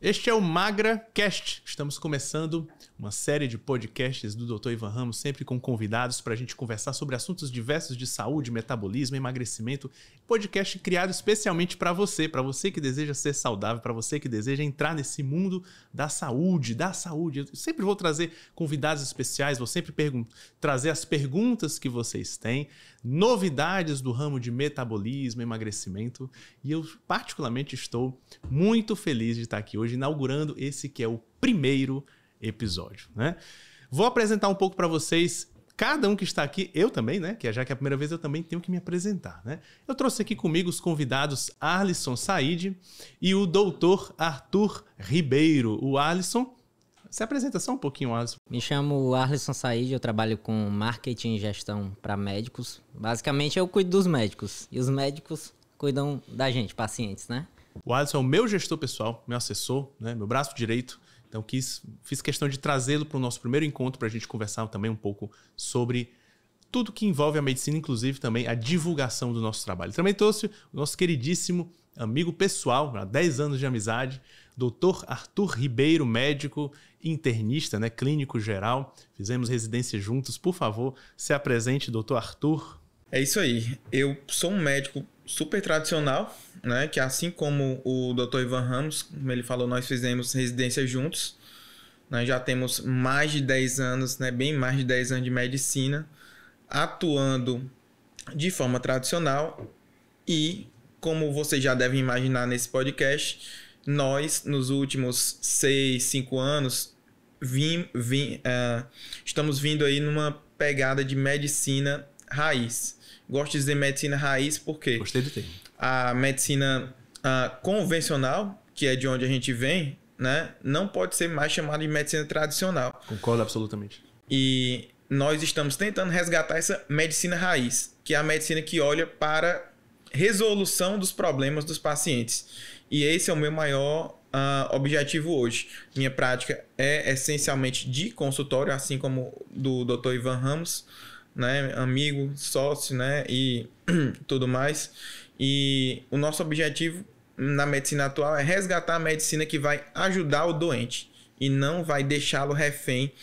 Este é o MagraCast. Estamos começando uma série de podcasts do Dr. Ivan Ramos, sempre com convidados para a gente conversar sobre assuntos diversos de saúde, metabolismo, emagrecimento. Podcast criado especialmente para você que deseja ser saudável, para você que deseja entrar nesse mundo da saúde. Eu sempre vou trazer convidados especiais, vou sempre trazer as perguntas que vocês têm, novidades do ramo de metabolismo, emagrecimento. E eu particularmente estou muito feliz de estar aqui hoje, inaugurando esse que é o primeiro episódio, né? Vou apresentar um pouco para vocês, cada um que está aqui, eu também, né? Já que é a primeira vez eu também tenho que me apresentar, né? Eu trouxe aqui comigo os convidados Arlisson Said e o Dr. Arthur Ribeiro. O Arlisson, se apresenta só um pouquinho, Arlisson. Me chamo Arlisson Said, eu trabalho com marketing e gestão para médicos. Basicamente eu cuido dos médicos e os médicos cuidam da gente, pacientes, né? O Arlisson é o meu gestor pessoal, meu assessor, né? Meu braço direito. Então fiz questão de trazê-lo para o nosso primeiro encontro para a gente conversar também um pouco sobre tudo que envolve a medicina, inclusive também a divulgação do nosso trabalho. Também trouxe o nosso queridíssimo amigo pessoal, há 10 anos de amizade, Dr. Arthur Ribeiro, médico, internista, né, clínico geral. Fizemos residência juntos. Por favor, se apresente, Dr. Arthur. É isso aí. Eu sou um médico super tradicional, né? Que assim como o Dr. Ivan Ramos, como ele falou, nós fizemos residência juntos. Nós já temos mais de 10 anos, né? Bem mais de 10 anos de medicina, atuando de forma tradicional. E, como vocês já devem imaginar nesse podcast, nós, nos últimos 6, 5 anos, estamos vindo aí numa pegada de medicina raiz. Gosto de dizer medicina raiz porque gostei do termo. A medicina convencional, que é de onde a gente vem, né, não pode ser mais chamada de medicina tradicional. Concordo absolutamente. E nós estamos tentando resgatar essa medicina raiz, que é a medicina que olha para resolução dos problemas dos pacientes. E esse é o meu maior objetivo hoje. Minha prática é essencialmente de consultório, assim como do Dr. Ivan Ramos, né, amigo, sócio, né, e tudo mais. E o nosso objetivo na medicina atual é resgatar a medicina que vai ajudar o doente e não vai deixá-lo refém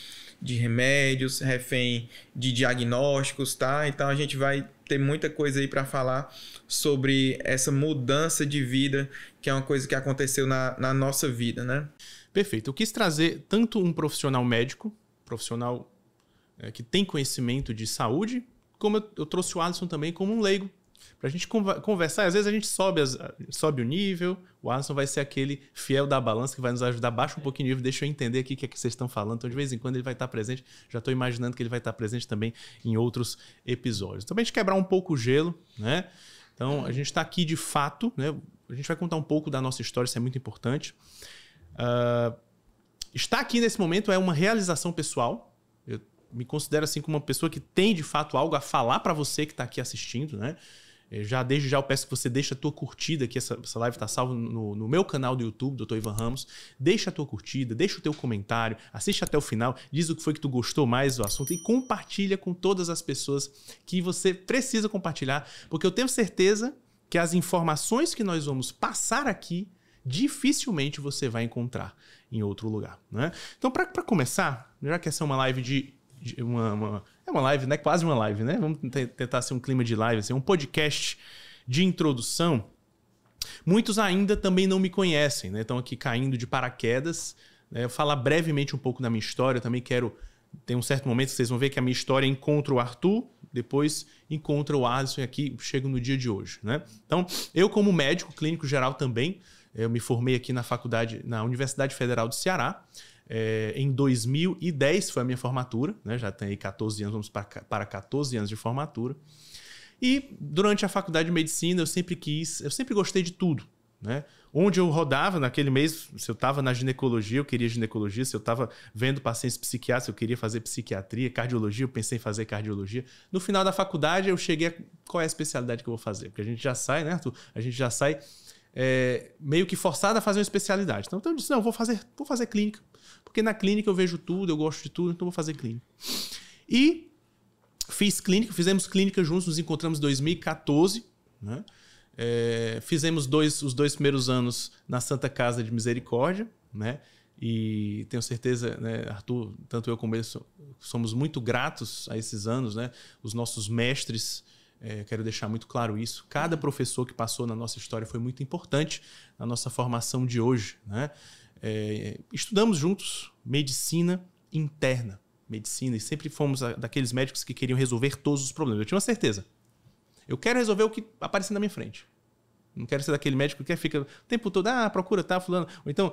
de remédios, refém de diagnósticos, tá? Então a gente vai ter muita coisa aí para falar sobre essa mudança de vida, que é uma coisa que aconteceu na nossa vida, né? Perfeito. Eu quis trazer tanto um profissional médico, profissional que tem conhecimento de saúde, como eu trouxe o Arlisson também como um leigo, para a gente conversar. Às vezes a gente sobe o nível, o Arlisson vai ser aquele fiel da balança que vai nos ajudar, baixa um pouquinho o nível, deixa eu entender aqui o que é que vocês estão falando. Então de vez em quando ele vai estar presente, já estou imaginando que ele vai estar presente também em outros episódios. Também a gente quebrar um pouco o gelo, né? Então a gente está aqui de fato, né? A gente vai contar um pouco da nossa história, isso é muito importante. Estar aqui nesse momento é uma realização pessoal. Eu me considero assim como uma pessoa que tem de fato algo a falar para você que está aqui assistindo, né? Desde já eu peço que você deixe a tua curtida, que essa live está salva no meu canal do YouTube, Dr. Ivan Ramos. Deixa a tua curtida, deixa o teu comentário, assiste até o final, diz o que foi que tu gostou mais do assunto e compartilha com todas as pessoas que você precisa compartilhar, porque eu tenho certeza que as informações que nós vamos passar aqui dificilmente você vai encontrar em outro lugar, né? Então, para começar, já que essa é uma live é uma live, né? Quase uma live, né? Vamos tentar ser um clima de live, assim, um podcast de introdução. Muitos ainda também não me conhecem, né? Estão aqui caindo de paraquedas. Né? Eu falar brevemente um pouco da minha história. Eu também tem um certo momento que vocês vão ver que a minha história encontra o Arthur, depois encontra o Arlisson e aqui chego no dia de hoje, né? Então, eu como médico clínico geral também, eu me formei aqui na Universidade Federal do Ceará. Em 2010 foi a minha formatura, né? Já tenho aí 14 anos, vamos para 14 anos de formatura. E durante a faculdade de medicina eu sempre gostei de tudo, né? Onde eu rodava naquele mês, se eu estava na ginecologia, eu queria ginecologia, se eu estava vendo pacientes psiquiátricos, eu queria fazer psiquiatria, cardiologia, eu pensei em fazer cardiologia. No final da faculdade eu cheguei a qual é a especialidade que eu vou fazer, porque a gente já sai, né, Arthur? A gente já sai meio que forçado a fazer uma especialidade. Então eu disse, não, vou fazer clínica. Porque na clínica eu vejo tudo, eu gosto de tudo, então vou fazer clínica. E fizemos clínica juntos, nos encontramos em 2014, né? Fizemos os dois primeiros anos na Santa Casa de Misericórdia, né? E tenho certeza, né, Arthur, tanto eu como ele somos muito gratos a esses anos, né? Os nossos mestres, quero deixar muito claro isso. Cada professor que passou na nossa história foi muito importante na nossa formação de hoje, né? Estudamos juntos medicina interna, medicina, e sempre fomos daqueles médicos que queriam resolver todos os problemas. Eu tinha uma certeza. Eu quero resolver o que aparecer na minha frente. Não quero ser daquele médico que fica o tempo todo, procura, fulano. Ou então,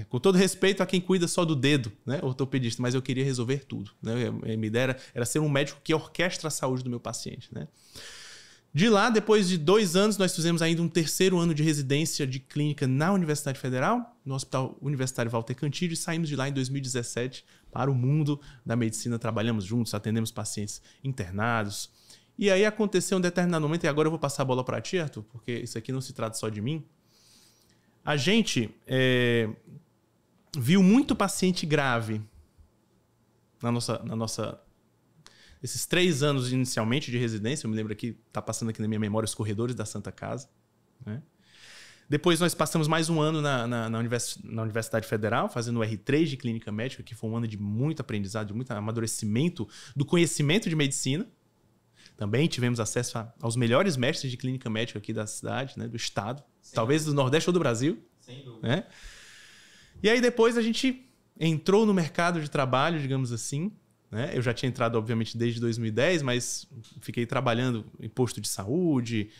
com todo respeito a quem cuida só do dedo, né? Ortopedista, mas eu queria resolver tudo. Né? Minha ideia era ser um médico que orquestra a saúde do meu paciente. Né? De lá, depois de 2 anos, nós fizemos ainda um 3º ano de residência de clínica na Universidade Federal, no Hospital Universitário Walter Cantillo, e saímos de lá em 2017 para o mundo da medicina. Trabalhamos juntos, atendemos pacientes internados. E aí aconteceu um determinado momento, e agora eu vou passar a bola para ti, Arthur, porque isso aqui não se trata só de mim. A gente viu muito paciente grave esses 3 anos inicialmente de residência. Eu me lembro aqui, está passando aqui na minha memória os corredores da Santa Casa. Né? Depois nós passamos mais um ano na Universidade Federal, fazendo o R3 de Clínica Médica, que foi um ano de muito aprendizado, de muito amadurecimento do conhecimento de medicina. Também tivemos acesso aos melhores mestres de clínica médica aqui da cidade, né, do estado, talvez do Nordeste ou do Brasil. Sem dúvida. Né? E aí depois a gente entrou no mercado de trabalho, digamos assim. Né? Eu já tinha entrado, obviamente, desde 2010, mas fiquei trabalhando em posto de saúde,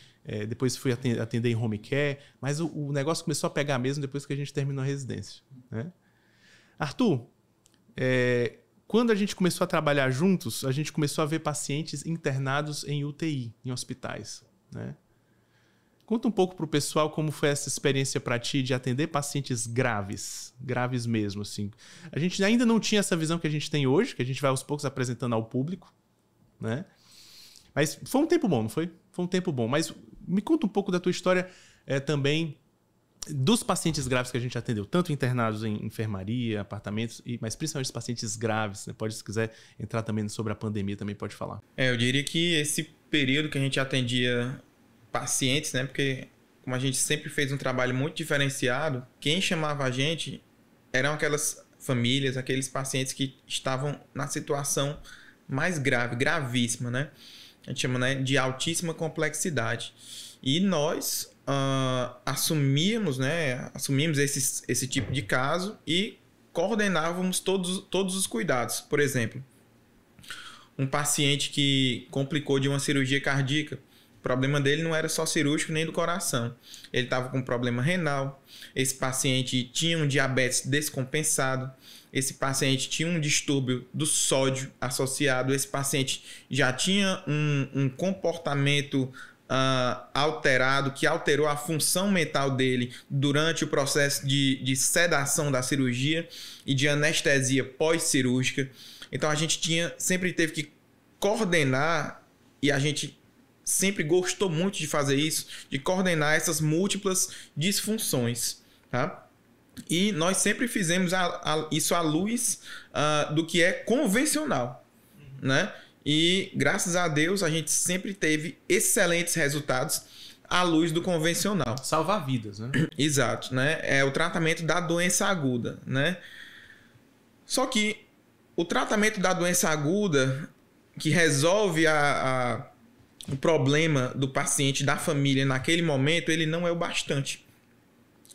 depois fui atender em home care, mas o negócio começou a pegar mesmo depois que a gente terminou a residência. Né? Arthur, quando a gente começou a trabalhar juntos, a gente começou a ver pacientes internados em UTI, em hospitais. Né? Conta um pouco para o pessoal como foi essa experiência para ti de atender pacientes graves mesmo. Assim. A gente ainda não tinha essa visão que a gente tem hoje, que a gente vai aos poucos apresentando ao público. Né? Mas foi um tempo bom, não foi? Foi um tempo bom. Mas me conta um pouco da tua história também, dos pacientes graves que a gente atendeu, tanto internados em enfermaria, apartamentos, mas principalmente os pacientes graves. Né? Se quiser entrar também sobre a pandemia, também pode falar. Eu diria que esse período que a gente atendia pacientes, né? Porque como a gente sempre fez um trabalho muito diferenciado, quem chamava a gente eram aquelas famílias, aqueles pacientes que estavam na situação mais grave, gravíssima, né? A gente chama, né, de altíssima complexidade. E nós assumimos esse tipo de caso e coordenávamos todos os cuidados. Por exemplo, um paciente que complicou de uma cirurgia cardíaca, o problema dele não era só cirúrgico nem do coração. Ele estava com problema renal, esse paciente tinha um diabetes descompensado, esse paciente tinha um distúrbio do sódio associado, esse paciente já tinha um comportamento alterado, que alterou a função mental dele durante o processo de sedação da cirurgia e de anestesia pós-cirúrgica. Então a gente sempre teve que coordenar, e a gente sempre gostou muito de fazer isso, de coordenar essas múltiplas disfunções. Tá? E nós sempre fizemos isso à luz do que é convencional. Né? E, graças a Deus, a gente sempre teve excelentes resultados à luz do convencional. Salvar vidas, né? Exato, né? É o tratamento da doença aguda, né? Só que o tratamento da doença aguda, que resolve o problema do paciente, da família naquele momento, ele não é o bastante.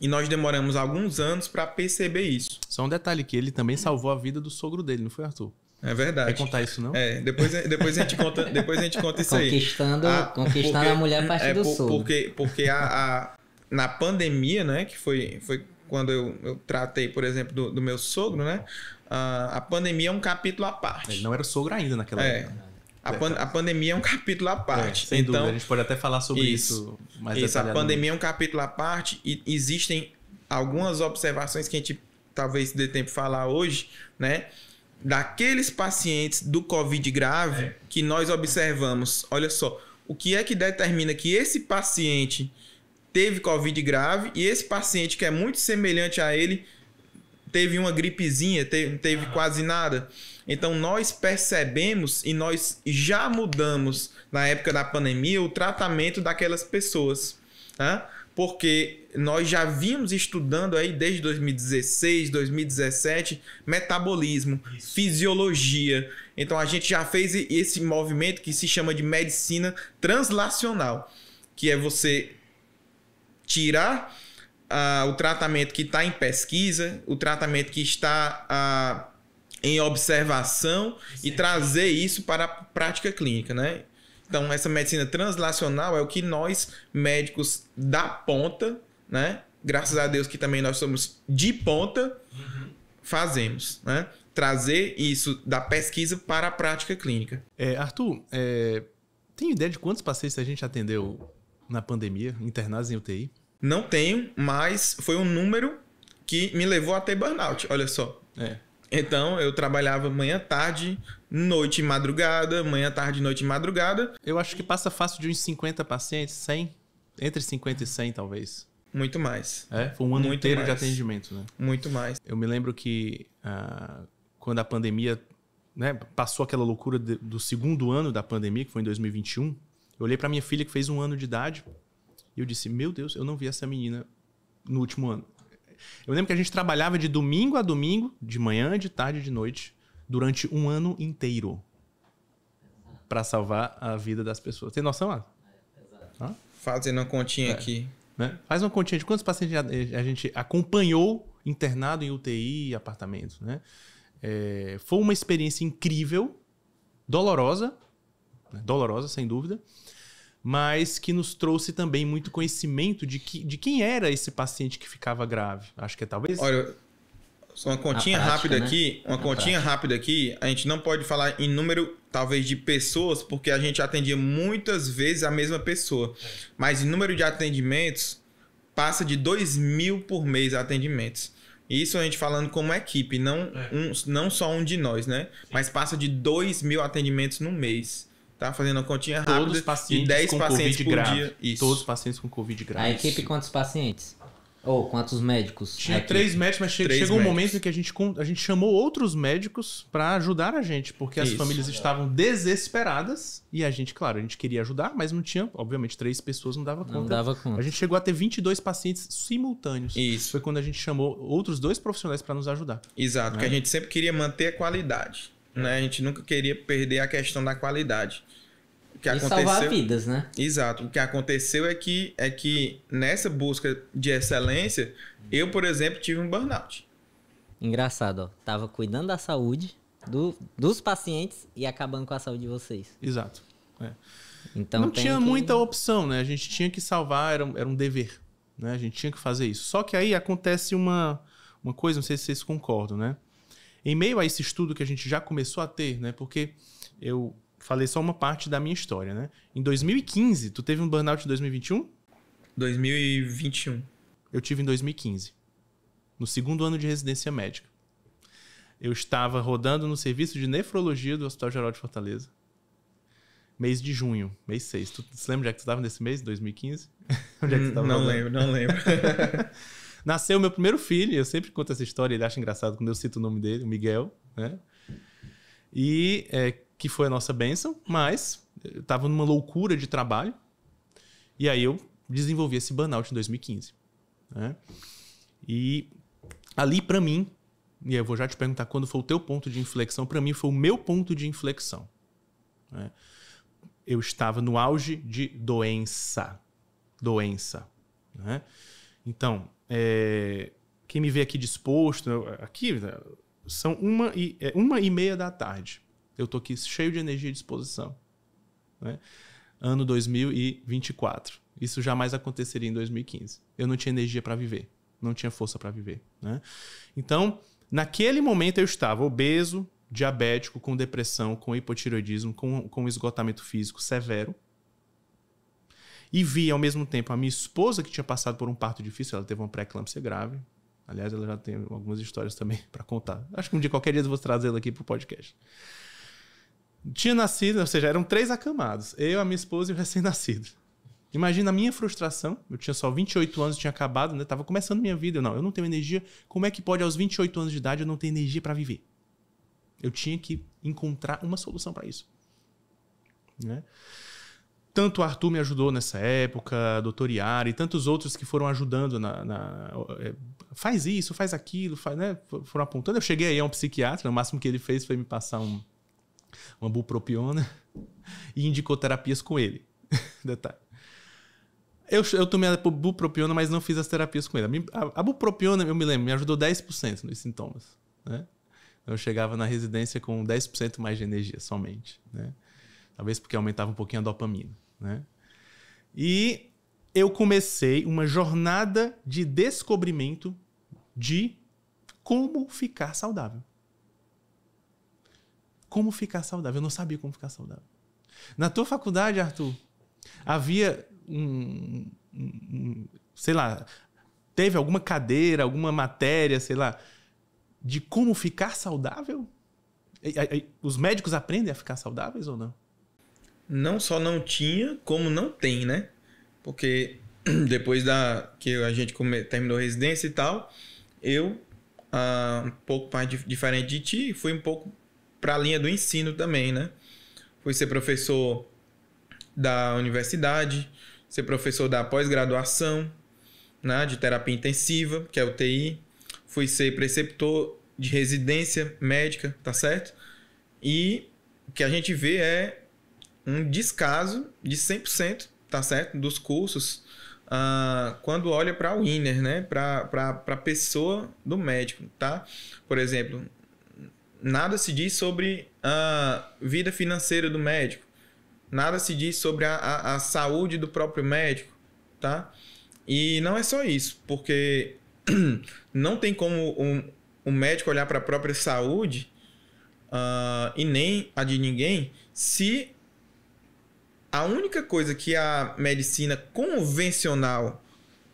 E nós demoramos alguns anos para perceber isso. Só um detalhe, que ele também salvou a vida do sogro dele, não foi, Arthur? É verdade. Quer contar isso, não? Depois a gente conta isso aí. Conquistando a mulher a partir do sogro. Porque na pandemia, né, que foi quando eu tratei, por exemplo, do meu sogro, né, a pandemia é um capítulo à parte. Ele não era sogro ainda naquela época. A pandemia é um capítulo à parte. Sem dúvida, a gente pode até falar sobre isso mais detalhadamente. A pandemia é um capítulo à parte e existem algumas observações que a gente talvez dê tempo de falar hoje, né? Daqueles pacientes do Covid grave que nós observamos. Olha só, o que é que determina que esse paciente teve Covid grave e esse paciente que é muito semelhante a ele teve uma gripezinha, teve quase nada. Então nós percebemos e nós já mudamos na época da pandemia o tratamento daquelas pessoas. Tá? porque nós já vínhamos estudando aí desde 2016, 2017, metabolismo, fisiologia. Então a gente já fez esse movimento que se chama de medicina translacional, que é você tirar o tratamento que está em pesquisa, o tratamento que está em observação e trazer isso para a prática clínica, né? Então, essa medicina translacional é o que nós, médicos da ponta, né? Graças a Deus que também nós somos de ponta, fazemos, né? Trazer isso da pesquisa para a prática clínica. Arthur, tem ideia de quantos pacientes a gente atendeu na pandemia, internados em UTI? Não tenho, mas foi um número que me levou a ter burnout, olha só. Então, eu trabalhava manhã, tarde, noite e madrugada, manhã, tarde, noite e madrugada. Eu acho que passa fácil de uns 50 pacientes, 100, entre 50 e 100 talvez. Muito mais. Foi um ano Muito inteiro mais. de atendimento, né? Muito mais. Eu me lembro que quando a pandemia, né, passou aquela loucura do segundo ano da pandemia, que foi em 2021, eu olhei para minha filha que fez 1 ano de idade e eu disse, meu Deus, eu não vi essa menina no último ano. Eu lembro que a gente trabalhava de domingo a domingo, de manhã, de tarde e de noite, durante 1 ano inteiro, para salvar a vida das pessoas. Tem noção, Arthur? Fazendo uma continha aqui. Né? Faz uma continha de quantos pacientes a gente acompanhou internado em UTI e apartamentos. Né? Foi uma experiência incrível, dolorosa, sem dúvida, mas que nos trouxe também muito conhecimento de quem era esse paciente que ficava grave. Acho que talvez... Olha, só uma continha rápida, né? Aqui. Uma continha rápida aqui. A gente não pode falar em número, talvez, de pessoas, porque a gente atendia muitas vezes a mesma pessoa. Mas em número de atendimentos, passa de 2.000 por mês atendimentos. Isso a gente falando como equipe, não só um de nós, né? Mas passa de 2.000 atendimentos no mês. Tá fazendo uma continha rápida. Todos os pacientes de 10 com pacientes COVID por grave. dia. Isso. Todos os pacientes com Covid grave. A equipe, quantos pacientes? Ou quantos médicos? Tinha 3 médicos, mas chegou um momento em que a gente chamou outros médicos para ajudar a gente, porque as famílias estavam desesperadas e a gente queria ajudar, mas não tinha, obviamente, 3 pessoas não dava conta. Não dava conta. A gente chegou a ter 22 pacientes simultâneos. Isso. Foi quando a gente chamou outros 2 profissionais para nos ajudar. Exato, porque a gente sempre queria manter a qualidade, né? A gente nunca queria perder a questão da qualidade. E salvar vidas, né? Exato. O que aconteceu é que nessa busca de excelência, eu, por exemplo, tive um burnout. Engraçado, ó. Tava cuidando da saúde dos pacientes e acabando com a saúde de vocês. Exato. Então não tinha muita opção, né? A gente tinha que salvar, era um dever. Né? A gente tinha que fazer isso. Só que aí acontece uma coisa, não sei se vocês concordam, né? Em meio a esse estudo que a gente já começou a ter, né? Porque eu falei só uma parte da minha história, né? Em 2015, tu teve um burnout em 2021? 2021. Eu tive em 2015. No segundo ano de residência médica. Eu estava rodando no serviço de nefrologia do Hospital Geral de Fortaleza. Mês de junho, mês 6. Tu se lembra onde é que tu estava nesse mês, 2015? Onde é que tu estava? Não lembro. Nasceu meu primeiro filho, eu sempre conto essa história, ele acha engraçado quando eu cito o nome dele, o Miguel, né? E que foi a nossa bênção, mas eu estava numa loucura de trabalho e aí eu desenvolvi esse burnout em 2015. Né? E ali, para mim, e eu vou já te perguntar quando foi o teu ponto de inflexão, para mim foi o meu ponto de inflexão. Né? Eu estava no auge de doença. Né? Então, quem me vê aqui disposto, aqui são 1h30 da tarde. Eu tô aqui cheio de energia e disposição. Né? Ano 2024. Isso jamais aconteceria em 2015. Eu não tinha energia para viver. Não tinha força para viver. Né? Então, naquele momento eu estava obeso, diabético, com depressão, com hipotireoidismo, com esgotamento físico severo. E vi, ao mesmo tempo, a minha esposa, que tinha passado por um parto difícil, ela teve uma pré-eclâmpsia grave. Aliás, ela já tem algumas histórias também para contar. Acho que qualquer dia eu vou trazê-la aqui para o podcast. Tinha nascido, ou seja, eram 3 acamados. Eu, a minha esposa e o recém-nascido. Imagina a minha frustração. Eu tinha só 28 anos, tinha acabado, né? Tava começando minha vida. Eu não tenho energia. Como é que pode, aos 28 anos de idade, eu não ter energia para viver? Eu tinha que encontrar uma solução para isso. Né? Tanto o Arthur me ajudou nessa época, doutor Iara e tantos outros que foram ajudando faz isso, faz aquilo, né? Foram apontando. Eu cheguei aí a um psiquiatra, o máximo que ele fez foi me passar uma bupropiona e indicou terapias com ele. Detalhe. Eu tomei a bupropiona, mas não fiz as terapias com ele. A bupropiona, eu me lembro, me ajudou 10% nos sintomas, né? Eu chegava na residência com 10% mais de energia somente, né? Talvez porque aumentava um pouquinho a dopamina, né? E eu comecei uma jornada de descobrimento de como ficar saudável. Como ficar saudável? Eu não sabia como ficar saudável. Na tua faculdade, Arthur, havia sei lá, teve alguma cadeira, alguma matéria, sei lá, de como ficar saudável? Os médicos aprendem a ficar saudáveis ou não? Não só não tinha, como não tem, né? Porque depois que a gente terminou a residência e tal, eu, um pouco mais diferente de ti, fui um pouco para a linha do ensino também, né? Fui ser professor da universidade, ser professor da pós-graduação, né, de terapia intensiva, que é o TI. Fui ser preceptor de residência médica, tá certo? E o que a gente vê é um descaso de 100%, tá certo? Dos cursos, quando olha para o inner, né? Para a pessoa do médico, tá? Por exemplo, nada se diz sobre a vida financeira do médico. Nada se diz sobre a saúde do próprio médico, tá? E não é só isso, porque não tem como um médico olhar para a própria saúde e nem a de ninguém se a única coisa que a medicina convencional,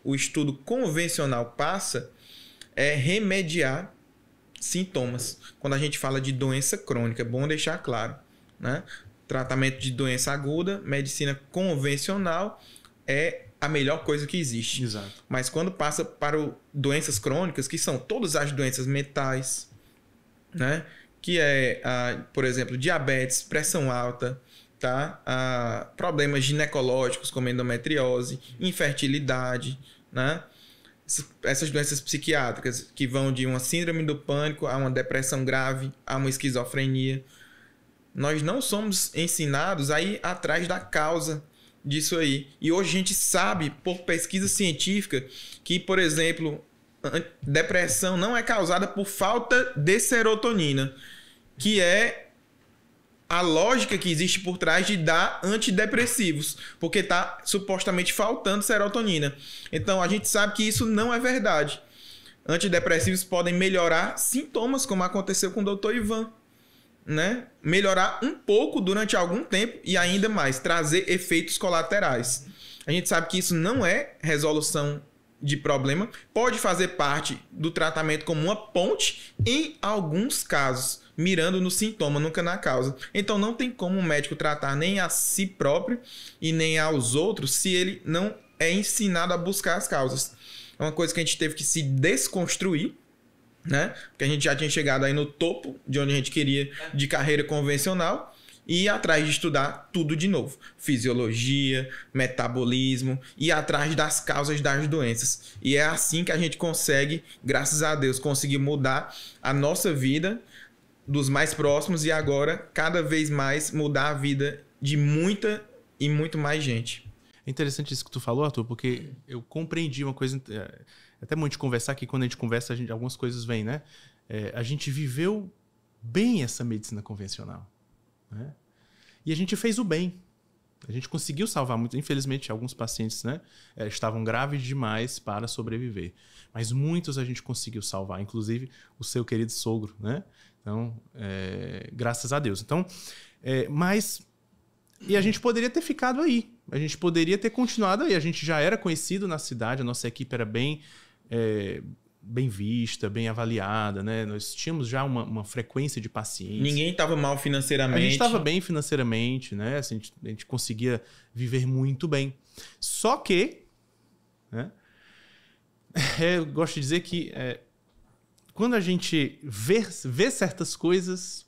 o estudo convencional passa é remediar sintomas. Quando a gente fala de doença crônica, é bom deixar claro, né? Tratamento de doença aguda, medicina convencional é a melhor coisa que existe. Exato. Mas quando passa para doenças crônicas, que são todas as doenças mentais, né? Que é, por exemplo, diabetes, pressão alta, tá? Problemas ginecológicos como endometriose, infertilidade, né? Essas doenças psiquiátricas que vão de uma síndrome do pânico a uma depressão grave, a uma esquizofrenia. Nós não somos ensinados a ir atrás da causa disso aí. E hoje a gente sabe, por pesquisa científica, que, por exemplo, depressão não é causada por falta de serotonina, que é a lógica que existe por trás de dar antidepressivos, porque está supostamente faltando serotonina. Então a gente sabe que isso não é verdade. Antidepressivos podem melhorar sintomas, como aconteceu com o Dr. Ivan, né? Melhorar um pouco durante algum tempo e ainda mais, trazer efeitos colaterais. A gente sabe que isso não é resolução de problema, pode fazer parte do tratamento como uma ponte em alguns casos, mirando no sintoma, nunca na causa. Então não tem como um médico tratar nem a si próprio e nem aos outros se ele não é ensinado a buscar as causas. É uma coisa que a gente teve que se desconstruir, né? Porque a gente já tinha chegado aí no topo de onde a gente queria de carreira convencional e ir atrás de estudar tudo de novo. Fisiologia, metabolismo, ir atrás das causas das doenças. E é assim que a gente consegue, graças a Deus, conseguir mudar a nossa vida dos mais próximos e agora, cada vez mais, mudar a vida de muita e muito mais gente. É interessante isso que tu falou, Arthur, porque eu compreendi uma coisa... É até muito de conversar, que quando a gente conversa, algumas coisas vêm, né? A gente viveu bem essa medicina convencional, né? E a gente fez o bem. A gente conseguiu salvar muito. Infelizmente, alguns pacientes, né, estavam graves demais para sobreviver. Mas muitos a gente conseguiu salvar, inclusive o seu querido sogro, né? Então, graças a Deus. Então, e a gente poderia ter ficado aí. A gente poderia ter continuado aí. A gente já era conhecido na cidade, a nossa equipe era bem vista, bem avaliada, né? Nós tínhamos já uma frequência de pacientes. Ninguém estava mal financeiramente. A gente estava bem financeiramente, né? Assim, a gente conseguia viver muito bem. Só que, né? Eu gosto de dizer que quando a gente vê certas coisas,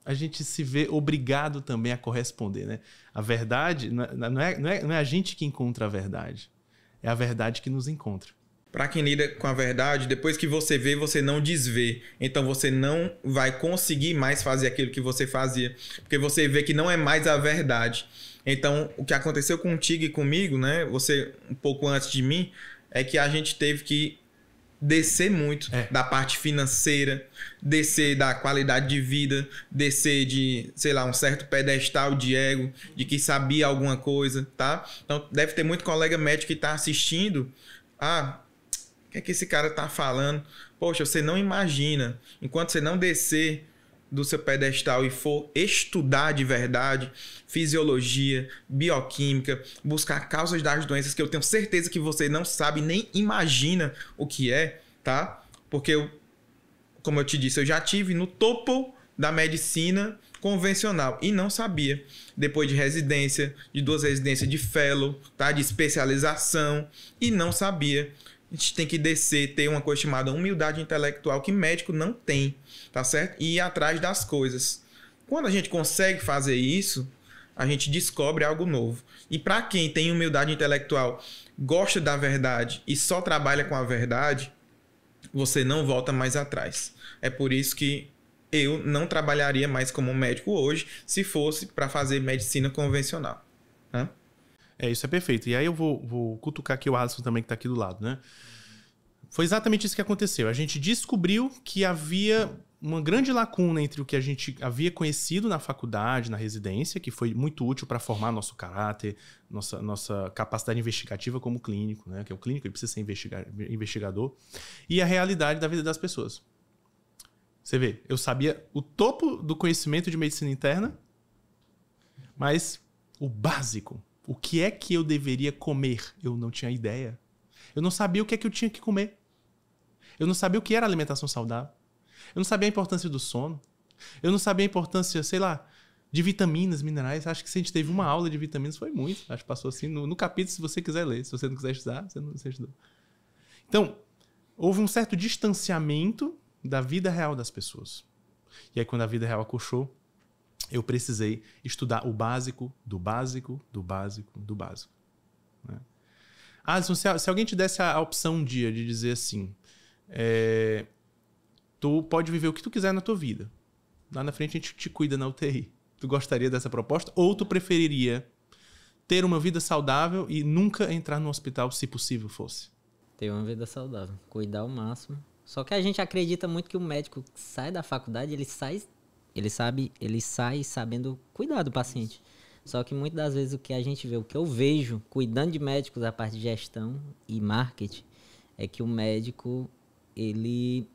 a gente se vê obrigado também a corresponder, né? A verdade não é a gente que encontra a verdade. É a verdade que nos encontra. Para quem lida com a verdade, depois que você vê, você não desvê. Então você não vai conseguir mais fazer aquilo que você fazia, porque você vê que não é mais a verdade. Então, o que aconteceu contigo e comigo, né? Você um pouco antes de mim, é que a gente teve que descer muito da parte financeira, descer da qualidade de vida, descer de, sei lá, um certo pedestal de ego, de que sabia alguma coisa, tá? Então, deve ter muito colega médico que tá assistindo. O que é que esse cara tá falando? Poxa, você não imagina. Enquanto você não descer do seu pedestal e for estudar de verdade fisiologia, bioquímica, buscar causas das doenças que eu tenho certeza que você não sabe nem imagina o que é, tá? Porque como eu te disse, eu já tive no topo da medicina convencional e não sabia. Depois de residência, de 2 residências de fellow, tá? De especialização e não sabia. A gente tem que descer, ter uma coisa chamada humildade intelectual que médico não tem, tá certo? E ir atrás das coisas. Quando a gente consegue fazer isso, a gente descobre algo novo. E para quem tem humildade intelectual, gosta da verdade e só trabalha com a verdade, você não volta mais atrás. É por isso que eu não trabalharia mais como médico hoje se fosse para fazer medicina convencional, né? Isso é perfeito. E aí eu vou cutucar aqui o Alisson também, que está aqui do lado, né? Foi exatamente isso que aconteceu. A gente descobriu que havia uma grande lacuna entre o que a gente havia conhecido na faculdade, na residência, que foi muito útil para formar nosso caráter, nossa capacidade investigativa como clínico, né? Que é o clínico, ele precisa ser investigador, e a realidade da vida das pessoas. Você vê, eu sabia o topo do conhecimento de medicina interna, mas o básico, o que é que eu deveria comer, eu não tinha ideia. Eu não sabia o que é que eu tinha que comer. Eu não sabia o que era alimentação saudável. Eu não sabia a importância do sono. Eu não sabia a importância, sei lá, de vitaminas, minerais. Acho que se a gente teve uma aula de vitaminas, foi muito. Acho que passou assim no capítulo, se você quiser ler. Se você não quiser estudar, você não estudou. Então, houve um certo distanciamento da vida real das pessoas. E aí, quando a vida real acolchou, eu precisei estudar o básico, do básico, do básico, do básico. Né? Alisson, se alguém te desse a opção um dia de dizer assim, tu pode viver o que tu quiser na tua vida. Lá na frente a gente te cuida na UTI. Tu gostaria dessa proposta? Ou tu preferiria ter uma vida saudável e nunca entrar no hospital, se possível fosse? Ter uma vida saudável. Cuidar ao máximo. Só que a gente acredita muito que o médico sai da faculdade, ele sai sabendo cuidar do paciente. Só que muitas das vezes o que a gente vê, o que eu vejo cuidando de médicos, a parte de gestão e marketing, é que o médico, ele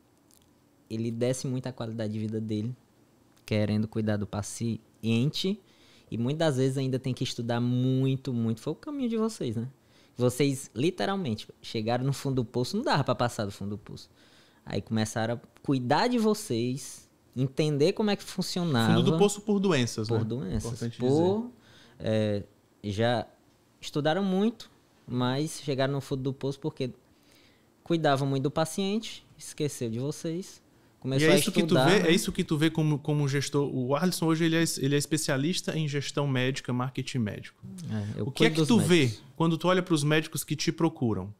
desce muito a qualidade de vida dele, querendo cuidar do paciente, e muitas das vezes ainda tem que estudar muito, muito. Foi o caminho de vocês, né? Vocês, literalmente, chegaram no fundo do poço, não dava para passar do fundo do poço. Aí começaram a cuidar de vocês, entender como é que funcionava. Fundo do poço por doenças, por né? Doenças. Já estudaram muito, mas chegaram no fundo do poço porque cuidavam muito do paciente, esqueceu de vocês, começou a estudar. É isso que tu vê como gestor. O Alisson hoje ele é especialista em gestão médica, marketing médico. O que é que tu vê quando tu olha para os médicos que te procuram,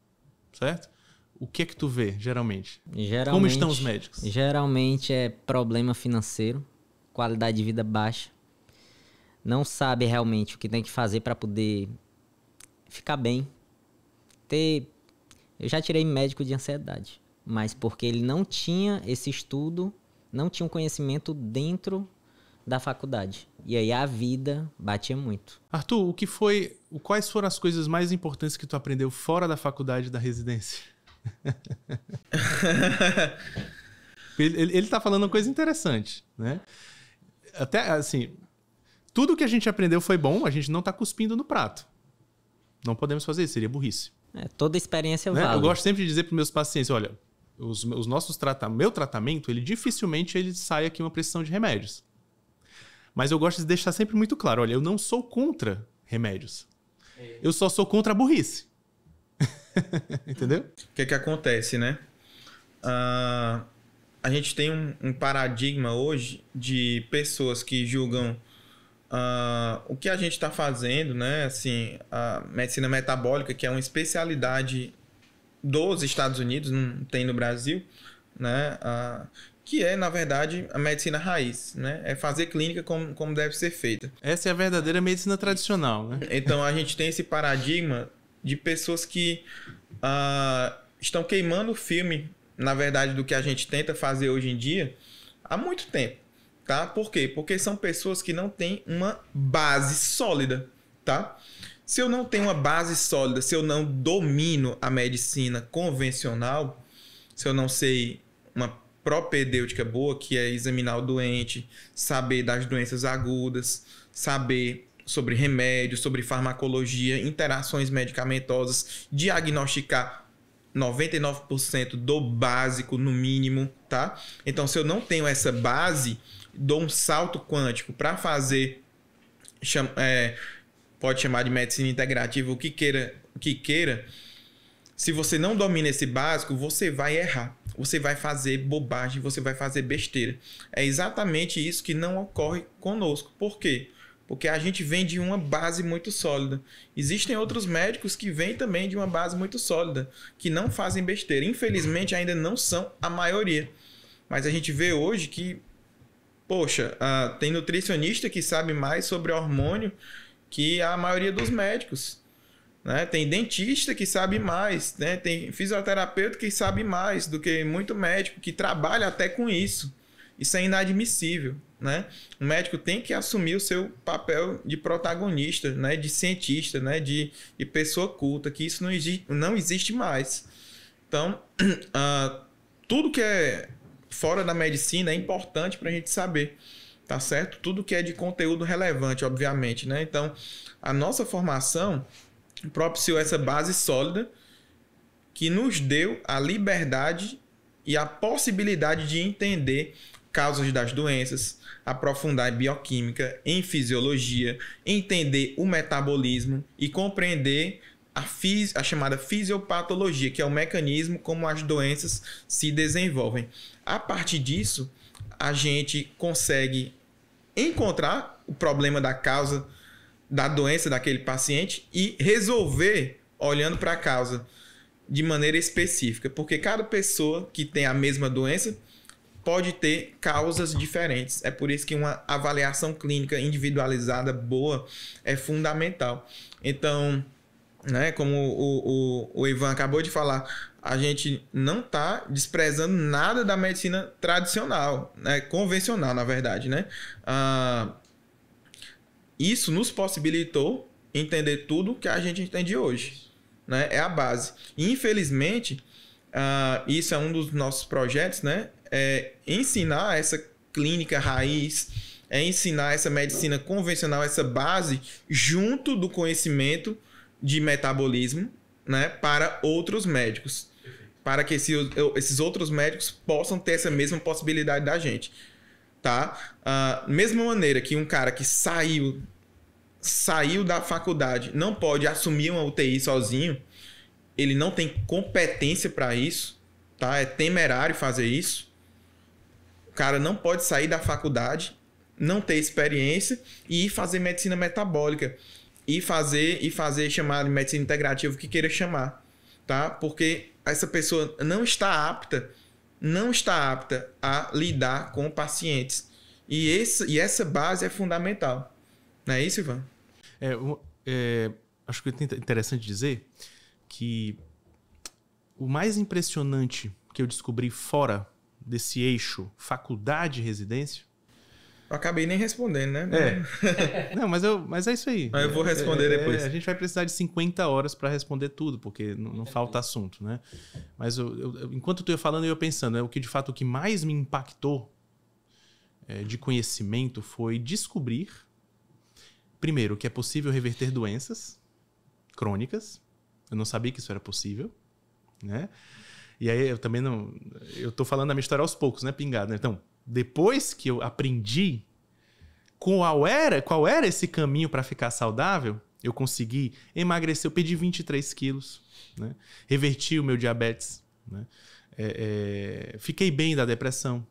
certo? O que é que tu vê, geralmente? Como estão os médicos? Geralmente é problema financeiro, qualidade de vida baixa. Não sabe realmente o que tem que fazer para poder ficar bem. Eu já tirei médico de ansiedade, mas porque ele não tinha esse estudo, não tinha um conhecimento dentro da faculdade. E aí a vida batia muito. Arthur, quais foram as coisas mais importantes que tu aprendeu fora da faculdade e da residência? Ele tá falando uma coisa interessante, né? Até assim, tudo que a gente aprendeu foi bom, a gente não tá cuspindo no prato. Não podemos fazer isso, seria burrice. Toda experiência né? vale. Eu gosto sempre de dizer para meus pacientes, olha, meu tratamento, ele dificilmente ele sai aqui uma prescrição de remédios. Mas eu gosto de deixar sempre muito claro, olha, eu não sou contra remédios. Eu só sou contra a burrice. Entendeu? O que acontece, né? A a gente tem um paradigma hoje de pessoas que julgam o que a gente está fazendo, né? Assim, a medicina metabólica, que é uma especialidade dos Estados Unidos, não tem no Brasil, né? Que é, na verdade, a medicina raiz, né? É fazer clínica como deve ser feita. Essa é a verdadeira medicina tradicional, né? Então, a gente tem esse paradigma de pessoas que estão queimando o filme, na verdade, do que a gente tenta fazer hoje em dia há muito tempo, tá? Por quê? Porque são pessoas que não têm uma base sólida, tá? Se eu não tenho uma base sólida, se eu não domino a medicina convencional, se eu não sei uma propedêutica boa, que é examinar o doente, saber das doenças agudas, saber sobre remédios, sobre farmacologia, interações medicamentosas, diagnosticar 99% do básico no mínimo, tá? Então, se eu não tenho essa base, dou um salto quântico para fazer, pode chamar de medicina integrativa, o que queira. Se você não domina esse básico, você vai errar. Você vai fazer bobagem, você vai fazer besteira. É exatamente isso que não ocorre conosco. Por quê? Porque a gente vem de uma base muito sólida. Existem outros médicos que vêm também de uma base muito sólida, que não fazem besteira. Infelizmente, ainda não são a maioria. Mas a gente vê hoje que, poxa, tem nutricionista que sabe mais sobre hormônio que a maioria dos médicos. Né? Tem dentista que sabe mais, né? Tem fisioterapeuta que sabe mais do que muito médico que trabalha até com isso. Isso é inadmissível, né? O médico tem que assumir o seu papel de protagonista, né? De cientista, né? De pessoa culta, que isso não existe mais. Então, tudo que é fora da medicina é importante para a gente saber, tá certo? Tudo que é de conteúdo relevante, obviamente, né? Então, a nossa formação propiciou essa base sólida que nos deu a liberdade e a possibilidade de entender causas das doenças, aprofundar em bioquímica, em fisiologia, entender o metabolismo e compreender a chamada fisiopatologia, que é o mecanismo como as doenças se desenvolvem. A partir disso, a gente consegue encontrar o problema da causa da doença daquele paciente e resolver olhando para a causa de maneira específica, porque cada pessoa que tem a mesma doença pode ter causas diferentes. É por isso que uma avaliação clínica individualizada boa é fundamental. Então, né, como o Ivan acabou de falar, a gente não está desprezando nada da medicina tradicional, né, convencional, na verdade, né? Isso nos possibilitou entender tudo que a gente entende hoje, né? É a base. E, infelizmente, isso é um dos nossos projetos, né? É ensinar essa clínica raiz, é ensinar essa medicina convencional, essa base, junto do conhecimento de metabolismo, né? Para outros médicos. Para que esses outros médicos possam ter essa mesma possibilidade da gente. Tá? Mesma maneira que um cara que saiu da faculdade não pode assumir uma UTI sozinho, ele não tem competência para isso, tá? É temerário fazer isso. O cara não pode sair da faculdade, não ter experiência e ir fazer medicina metabólica e fazer chamar de medicina integrativa o que queira chamar, tá? Porque essa pessoa não está apta a lidar com pacientes. E essa base é fundamental. Não é isso, Ivan? Acho que é interessante dizer que o mais impressionante que eu descobri fora desse eixo faculdade e residência... Eu acabei nem respondendo, né? Não, mas é isso aí. Mas eu vou responder depois. A gente vai precisar de 50 horas para responder tudo, porque não falta assunto, né? Mas enquanto eu ia falando, eu ia pensando, o que mais me impactou de conhecimento foi descobrir, primeiro, que é possível reverter doenças crônicas. Eu não sabia que isso era possível, né? E aí eu também não... Eu tô falando a minha história aos poucos, né, pingado? Né? Então, depois que eu aprendi qual era esse caminho para ficar saudável, eu consegui emagrecer. Eu perdi 23 quilos, né? Reverti o meu diabetes, né? Fiquei bem da depressão.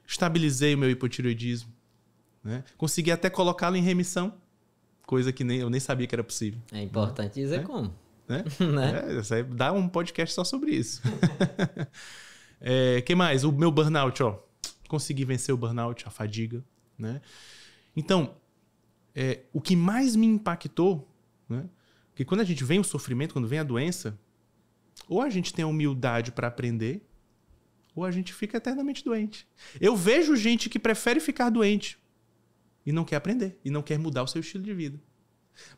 Estabilizei o meu hipotireoidismo. Né? Consegui até colocá-lo em remissão. Coisa que eu nem sabia que era possível. É importante dizer como. Né? Né? Dá um podcast só sobre isso. Que mais? O meu burnout, ó. Consegui vencer o burnout, a fadiga. Né? Então, o que mais me impactou, né? Que quando a gente vem o sofrimento, quando vem a doença, ou a gente tem a humildade para aprender, ou a gente fica eternamente doente. Eu vejo gente que prefere ficar doente e não quer aprender, e não quer mudar o seu estilo de vida.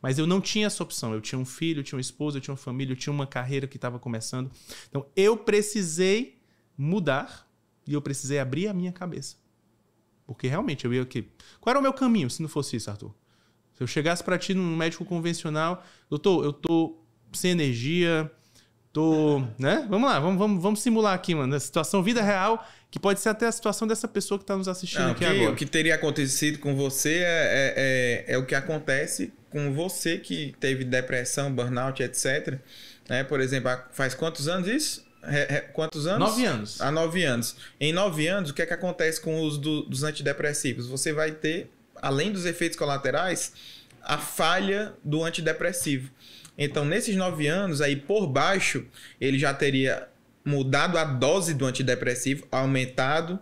Mas eu não tinha essa opção. Eu tinha um filho, eu tinha uma esposa, eu tinha uma família, eu tinha uma carreira que estava começando. Então, eu precisei mudar e eu precisei abrir a minha cabeça. Porque realmente eu ia aqui. Qual era o meu caminho se não fosse isso, Arthur? Se eu chegasse para ti num médico convencional, doutor, eu tô sem energia, né? Vamos lá, vamos simular aqui, mano, a situação vida real, que pode ser até a situação dessa pessoa que está nos assistindo aqui agora. O que teria acontecido com você é o que acontece com você que teve depressão, burnout, etc. Né? Por exemplo, faz quantos anos isso? Quantos anos? 9 anos. Há 9 anos. Em 9 anos, o que é que acontece com o uso dos antidepressivos? Você vai ter, além dos efeitos colaterais, a falha do antidepressivo. Então, nesses 9 anos, aí por baixo, ele já teria mudado a dose do antidepressivo, aumentado,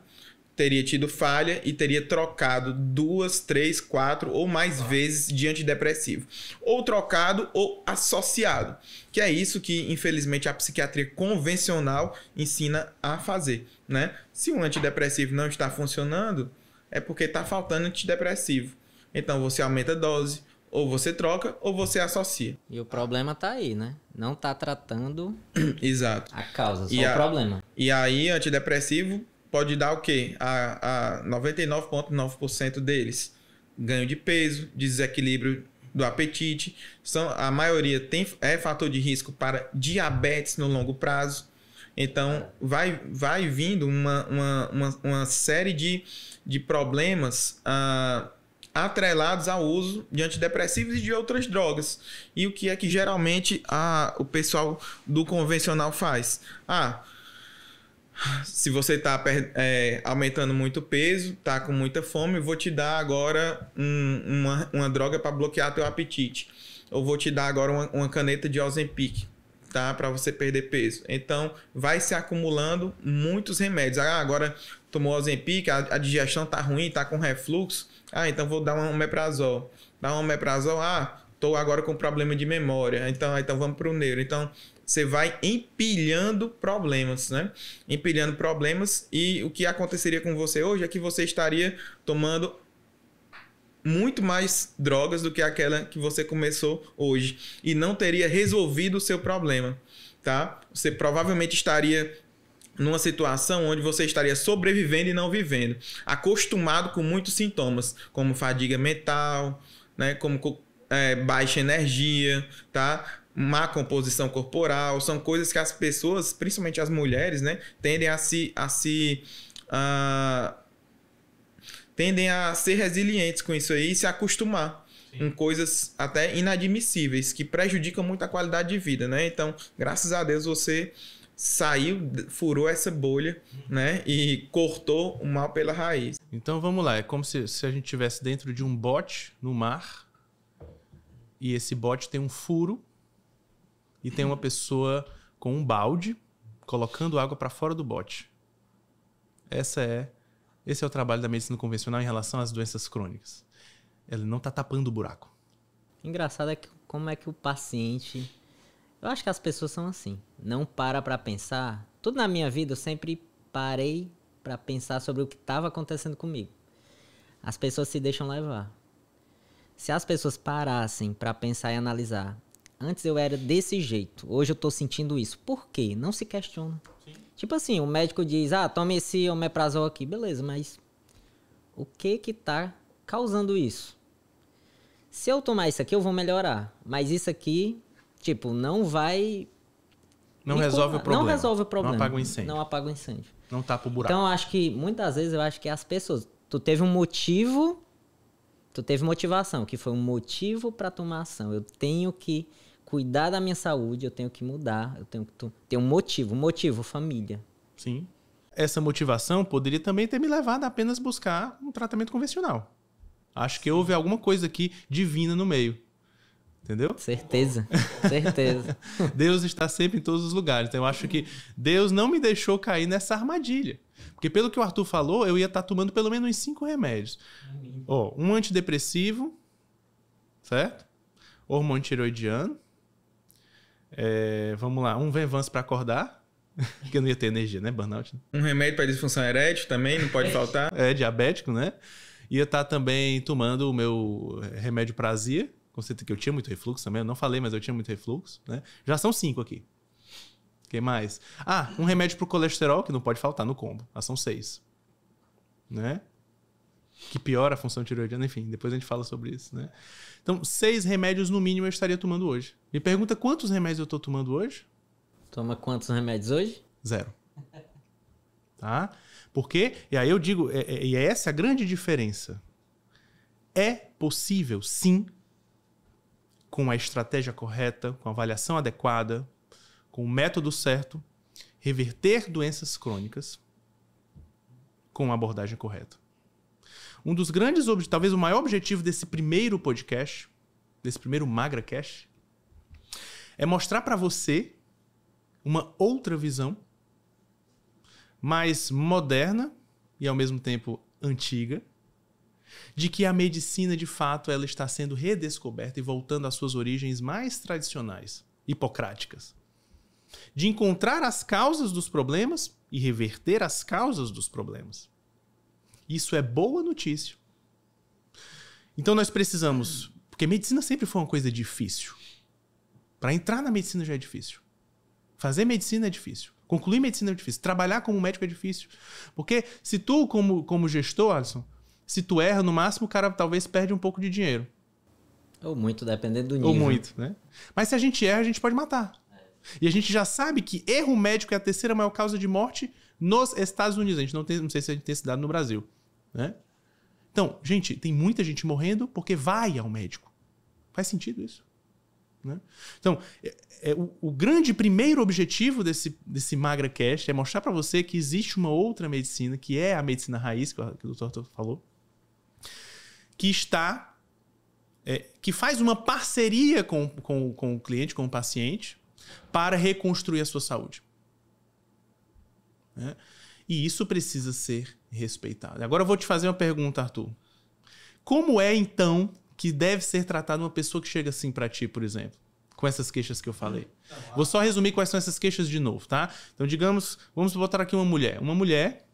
teria tido falha e teria trocado 2, 3, 4 ou mais vezes de antidepressivo. Ou trocado ou associado, que é isso que, infelizmente, a psiquiatria convencional ensina a fazer, né? Se o antidepressivo não está funcionando, é porque está faltando antidepressivo. Então, você aumenta a dose, ou você troca, ou você associa. E o problema tá aí, né? Não tá tratando Exato. a causa, só o problema. E aí, antidepressivo pode dar o quê? A 99,9% deles. Ganho de peso, desequilíbrio do apetite. A maioria é fator de risco para diabetes no longo prazo. Então, vai vindo uma série de problemas atrelados ao uso de antidepressivos e de outras drogas. E o que é que geralmente o pessoal do convencional faz? Se você está aumentando muito o peso, está com muita fome, vou te dar agora uma droga para bloquear teu apetite. Ou vou te dar agora uma caneta de Ozempic, tá? Para você perder peso. Então, vai se acumulando muitos remédios. Agora tomou Ozempic, a digestão está ruim, está com refluxo. Então vou dar um omeprazol. Dá um omeprazol, estou agora com problema de memória. Então vamos para o neuro. Então, você vai empilhando problemas, né? Empilhando problemas, e o que aconteceria com você hoje é que você estaria tomando muito mais drogas do que aquela que você começou hoje e não teria resolvido o seu problema, tá? Você provavelmente estaria numa situação onde você estaria sobrevivendo e não vivendo, acostumado com muitos sintomas, como fadiga mental, né? Como baixa energia, tá? Má composição corporal, são coisas que as pessoas, principalmente as mulheres, né, tendem a ser resilientes com isso aí e se acostumar. Sim. Com coisas até inadmissíveis, que prejudicam muito a qualidade de vida, né? Então, graças a Deus, você saiu, furou essa bolha, né, e cortou o mal pela raiz. Então, vamos lá. É como se a gente estivesse dentro de um bote no mar e esse bote tem um furo e tem uma pessoa com um balde colocando água para fora do bote. Esse é o trabalho da medicina convencional em relação às doenças crônicas. Ele não está tapando o buraco. Engraçado é que como é que o paciente... Eu acho que as pessoas são assim. Não para pensar. Tudo na minha vida eu sempre parei para pensar sobre o que estava acontecendo comigo. As pessoas se deixam levar. Se as pessoas parassem para pensar e analisar, antes eu era desse jeito, hoje eu tô sentindo isso. Por quê? Não se questiona. Sim. Tipo assim, o médico diz, tome esse omeprazol aqui. Beleza, mas o que tá causando isso? Se eu tomar isso aqui, eu vou melhorar. Mas isso aqui, tipo, não vai... Não resolve o problema. Não resolve o problema. Não apaga o incêndio. Não apaga o incêndio. Não tapa o buraco. Então, eu acho que, muitas vezes, as pessoas... Tu teve um motivo... Tu teve motivação, que foi um motivo para tomar ação. Eu tenho que cuidar da minha saúde, eu tenho que mudar, eu tenho que ter um motivo. Motivo, família. Sim. Essa motivação poderia também ter me levado a apenas buscar um tratamento convencional. Acho que houve alguma coisa aqui divina no meio. Entendeu? Certeza. Certeza. Deus está sempre em todos os lugares. Então eu acho que Deus não me deixou cair nessa armadilha. Porque pelo que o Arthur falou, eu ia estar tomando pelo menos uns 5 remédios. Um antidepressivo, certo? Hormônio tireoidiano. Vamos lá, um Venvance para acordar. Porque eu não ia ter energia, né? Burnout. Né? Um remédio para disfunção erétil também, não pode faltar. Diabético, né? Ia estar também tomando o meu remédio para azia. Que eu tinha muito refluxo também. Eu não falei, mas eu tinha muito refluxo, né? Já são 5 aqui. O que mais? Um remédio para o colesterol, que não pode faltar no combo. São 6. Né? Que piora a função tireoidiana. Enfim, depois a gente fala sobre isso, né? Então, 6 remédios no mínimo eu estaria tomando hoje. Me pergunta quantos remédios eu estou tomando hoje? Toma quantos remédios hoje? 0. Tá? Por quê? E aí eu digo, e é essa a grande diferença. É possível, sim, com a estratégia correta, com a avaliação adequada, com o método certo, reverter doenças crônicas com uma abordagem correta. Um dos grandes, talvez o maior objetivo desse primeiro podcast, desse primeiro MagraCast, é mostrar para você uma outra visão, mais moderna e ao mesmo tempo antiga, de que a medicina, de fato, ela está sendo redescoberta e voltando às suas origens mais tradicionais, hipocráticas. De encontrar as causas dos problemas e reverter as causas dos problemas. Isso é boa notícia. Então nós precisamos... Porque medicina sempre foi uma coisa difícil. Para entrar na medicina já é difícil. Fazer medicina é difícil. Concluir medicina é difícil. Trabalhar como médico é difícil. Porque se tu, como gestor, Alisson... Se tu erra, no máximo, o cara talvez perde um pouco de dinheiro. Ou muito, dependendo do nível. Ou muito, né? Mas se a gente erra, a gente pode matar. E a gente já sabe que erro médico é a terceira maior causa de morte nos Estados Unidos. A gente não sei se a gente tem esse dado no Brasil. Né? Então, gente, tem muita gente morrendo porque vai ao médico. Faz sentido isso? Né? Então, o grande primeiro objetivo desse MagraCast é mostrar para você que existe uma outra medicina, que é a medicina raiz, que o Dr. Arthur falou, que faz uma parceria com o cliente, com o paciente, para reconstruir a sua saúde. Né? E isso precisa ser respeitado. Agora eu vou te fazer uma pergunta, Arthur. Como é, então, que deve ser tratada uma pessoa que chega assim para ti, por exemplo? Com essas queixas que eu falei. Vou só resumir quais são essas queixas de novo, tá? Então, digamos, vamos botar aqui uma mulher. Uma mulher,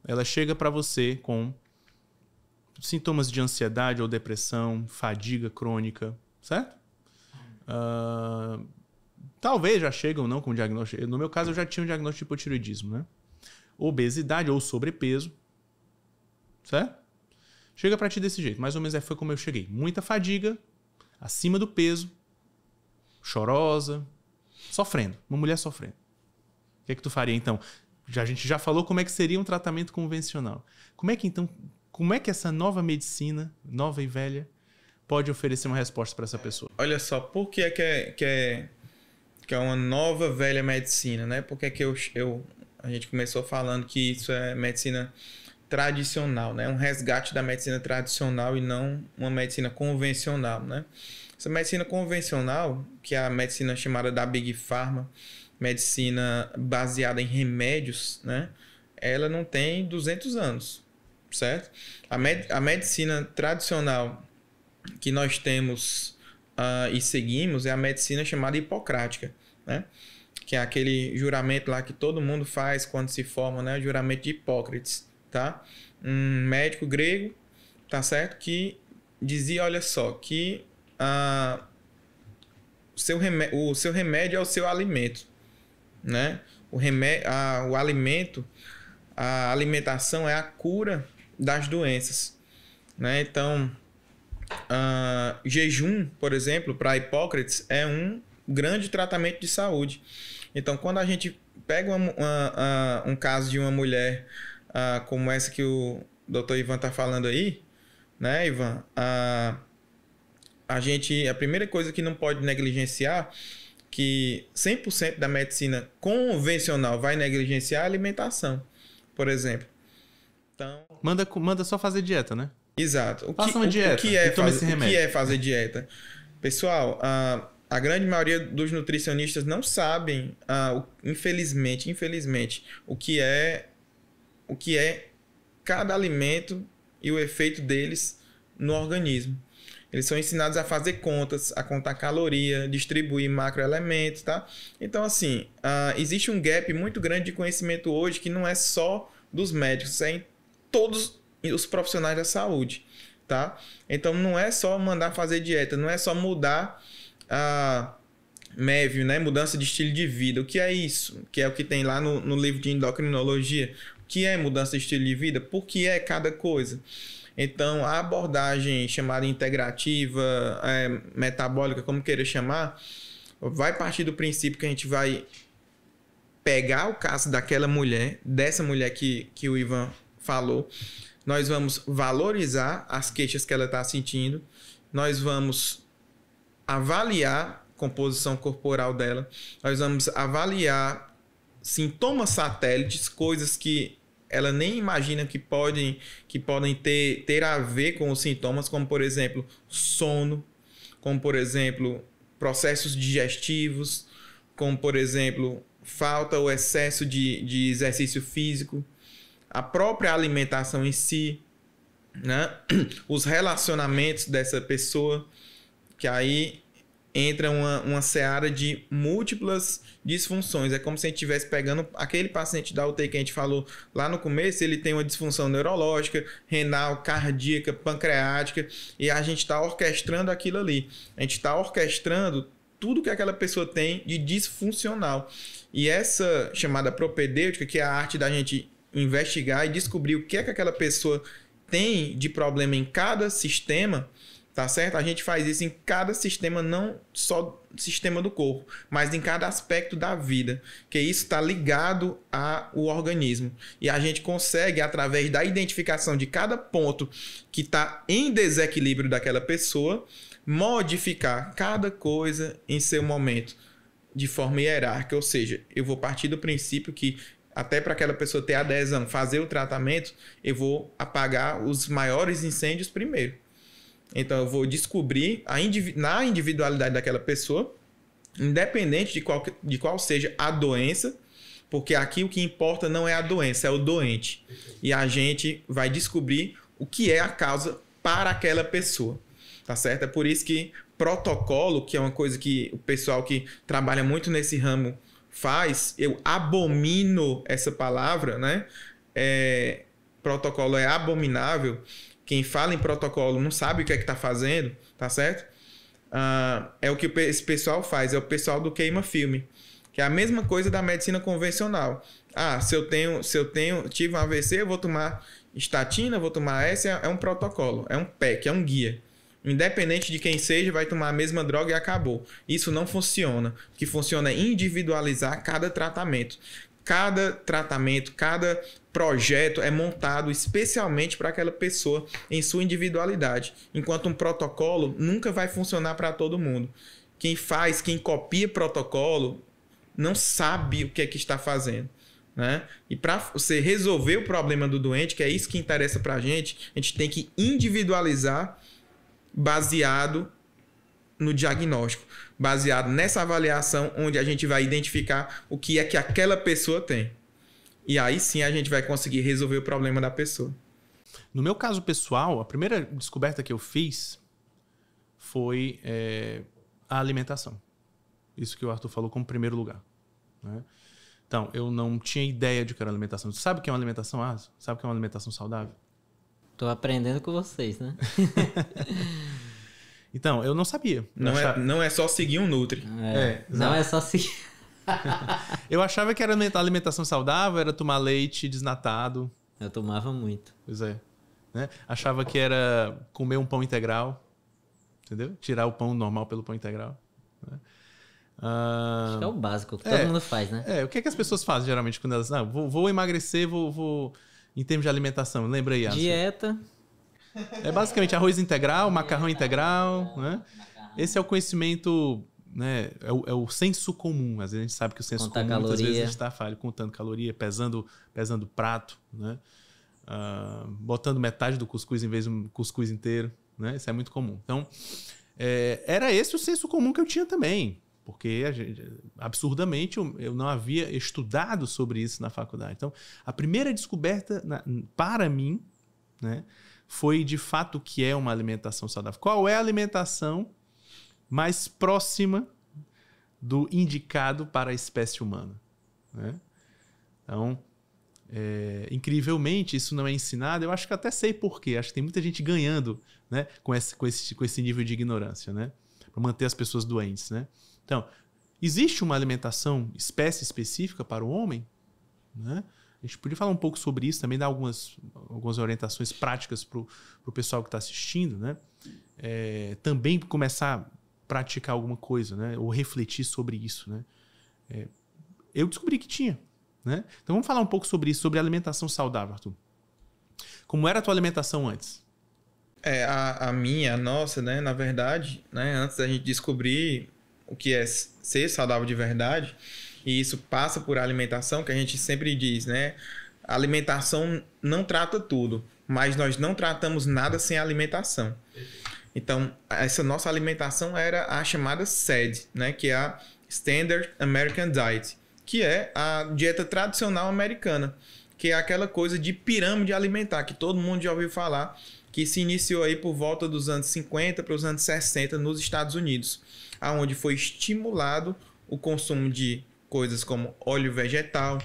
ela chega para você com sintomas de ansiedade ou depressão, fadiga crônica, certo? Talvez já chega ou não com diagnóstico. No meu caso, eu já tinha um diagnóstico de hipotireoidismo, né? Obesidade ou sobrepeso, certo? Chega pra ti desse jeito. Mais ou menos foi como eu cheguei. Muita fadiga, acima do peso, chorosa, sofrendo. Uma mulher sofrendo. O que é que tu faria, então? A gente já falou como é que seria um tratamento convencional. Como é que essa nova medicina, nova e velha, pode oferecer uma resposta para essa pessoa? Olha só, por que é uma nova, velha medicina, né? Por que a gente começou falando que isso é medicina tradicional, né? Um resgate da medicina tradicional e não uma medicina convencional, né? Essa medicina convencional, que é a medicina chamada da Big Pharma, medicina baseada em remédios, né? Ela não tem 200 anos, certo? A medicina tradicional que nós temos e seguimos é a medicina chamada hipocrática, né? Que é aquele juramento lá que todo mundo faz quando se forma, né? O juramento de Hipócrates, tá? Um médico grego, tá certo? Que dizia, olha só, que o seu remédio é o seu alimento, né? O alimento, a alimentação é a cura das doenças, né? Então, jejum, por exemplo, para Hipócrates é um grande tratamento de saúde. Então, quando a gente pega um caso de uma mulher como essa que o Dr. Ivan está falando aí, né, Ivan? A primeira coisa que não pode negligenciar que 100% da medicina convencional vai negligenciar a alimentação, por exemplo. Então, manda só fazer dieta, né? exato. Faça uma dieta. O que é tome esse o remédio. que é fazer dieta? Pessoal, a grande maioria dos nutricionistas não sabem, infelizmente, o que é cada alimento e o efeito deles no organismo. Eles são ensinados a fazer contas, a contar caloria, distribuir macroelementos, tá? Então, assim, existe um gap muito grande de conhecimento hoje que não é só dos médicos, é em todos os profissionais da saúde, tá? Então, não é só mandar fazer dieta, não é só mudar a MEV, né? Mudança de estilo de vida. O que é isso? Que é o que tem lá no livro de endocrinologia. O que é mudança de estilo de vida? Por que é cada coisa? Então, a abordagem chamada integrativa, metabólica, como queira chamar, vai partir do princípio que a gente vai pegar o caso daquela mulher, dessa mulher que o Ivan falou, nós vamos valorizar as queixas que ela está sentindo, nós vamos avaliar a composição corporal dela, nós vamos avaliar sintomas satélites, coisas que ela nem imagina que podem ter a ver com os sintomas, como, por exemplo, sono, como, por exemplo, processos digestivos, como, por exemplo, falta ou excesso de exercício físico, a própria alimentação em si, né? Os relacionamentos dessa pessoa, que aí entra uma seara de múltiplas disfunções. É como se a gente estivesse pegando aquele paciente da UTI que a gente falou lá no começo, ele tem uma disfunção neurológica, renal, cardíaca, pancreática, e a gente está orquestrando aquilo ali. A gente está orquestrando tudo que aquela pessoa tem de disfuncional. E essa chamada propedêutica, que é a arte da gente investigar e descobrir o que é que aquela pessoa tem de problema em cada sistema, tá certo? A gente faz isso em cada sistema, não só sistema do corpo, mas em cada aspecto da vida, que isso está ligado ao organismo. E a gente consegue, através da identificação de cada ponto que está em desequilíbrio daquela pessoa, modificar cada coisa em seu momento, de forma hierárquica. Ou seja, eu vou partir do princípio que até para aquela pessoa ter adesão, fazer o tratamento, eu vou apagar os maiores incêndios primeiro. Então, eu vou descobrir na individualidade daquela pessoa, independente de qual seja a doença, porque aqui o que importa não é a doença, é o doente. E a gente vai descobrir o que é a causa para aquela pessoa, tá certo? É por isso que protocolo, que é uma coisa que o pessoal que trabalha muito nesse ramo faz, eu abomino essa palavra, né? Protocolo é abominável. Quem fala em protocolo não sabe o que é que está fazendo, tá certo? É o que esse pessoal faz, é o pessoal do queima-filme, que é a mesma coisa da medicina convencional. Se eu tive um AVC, eu vou tomar estatina, vou tomar essa, é um protocolo, é um PEC, é um guia. Independente de quem seja, vai tomar a mesma droga e acabou. Isso não funciona. O que funciona é individualizar cada tratamento. Cada tratamento, cada projeto é montado especialmente para aquela pessoa em sua individualidade. Enquanto um protocolo nunca vai funcionar para todo mundo. Quem copia protocolo, não sabe o que é que está fazendo, né? E para você resolver o problema do doente, que é isso que interessa para a gente tem que individualizar baseado no diagnóstico, baseado nessa avaliação onde a gente vai identificar o que é que aquela pessoa tem. E aí sim a gente vai conseguir resolver o problema da pessoa. No meu caso pessoal, a primeira descoberta que eu fiz foi a alimentação. Isso que o Arthur falou como primeiro lugar, né? Então, eu não tinha ideia de que era alimentação. Você sabe o que é uma alimentação, Arthur? Sabe o que é uma alimentação saudável? Tô aprendendo com vocês, né? Então, eu não sabia. Não é só seguir um Nutri. Não é só seguir. Eu achava que era alimentação saudável, era tomar leite desnatado. Eu tomava muito. Pois é. Né? Achava que era comer um pão integral. Entendeu? Tirar o pão normal pelo pão integral. Né? Acho que é o básico, que todo mundo faz, né? O que é que as pessoas fazem geralmente quando elas... vou emagrecer, vou... Em termos de alimentação, lembra aí? Dieta. É basicamente arroz integral, macarrão integral, né? Esse é o conhecimento né, é o senso comum. Às vezes a gente sabe que o senso Contar comum, muitas vezes a caloria. gente está falho, contando caloria, pesando prato, né? Botando metade do cuscuz em vez do cuscuz inteiro, né? Isso é muito comum. Então, era esse o senso comum que eu tinha também, porque absurdamente eu não havia estudado sobre isso na faculdade. Então, a primeira descoberta para mim, né, foi de fato o que é uma alimentação saudável. Qual é a alimentação mais próxima do indicado para a espécie humana, né? Então, incrivelmente, isso não é ensinado. Eu acho que até sei por quê. Acho que tem muita gente ganhando, né, com esse nível de ignorância, né, para manter as pessoas doentes, né? Então, existe uma alimentação espécie específica para o homem, né? A gente podia falar um pouco sobre isso, também dar algumas orientações práticas para o pessoal que está assistindo, né? Também começar a praticar alguma coisa, né? Ou refletir sobre isso, né? Eu descobri que tinha, né? Então vamos falar um pouco sobre isso, sobre alimentação saudável, Arthur. Como era a tua alimentação antes? A nossa, né? Na verdade, né? Antes da gente descobrir o que é ser saudável de verdade, e isso passa por alimentação, que a gente sempre diz, né? A alimentação não trata tudo, mas nós não tratamos nada sem alimentação. Então, essa nossa alimentação era a chamada SAD, né? Que é a Standard American Diet, que é a dieta tradicional americana, que é aquela coisa de pirâmide alimentar, que todo mundo já ouviu falar, que se iniciou aí por volta dos anos 50 para os anos 60 nos Estados Unidos, onde foi estimulado o consumo de coisas como óleo vegetal,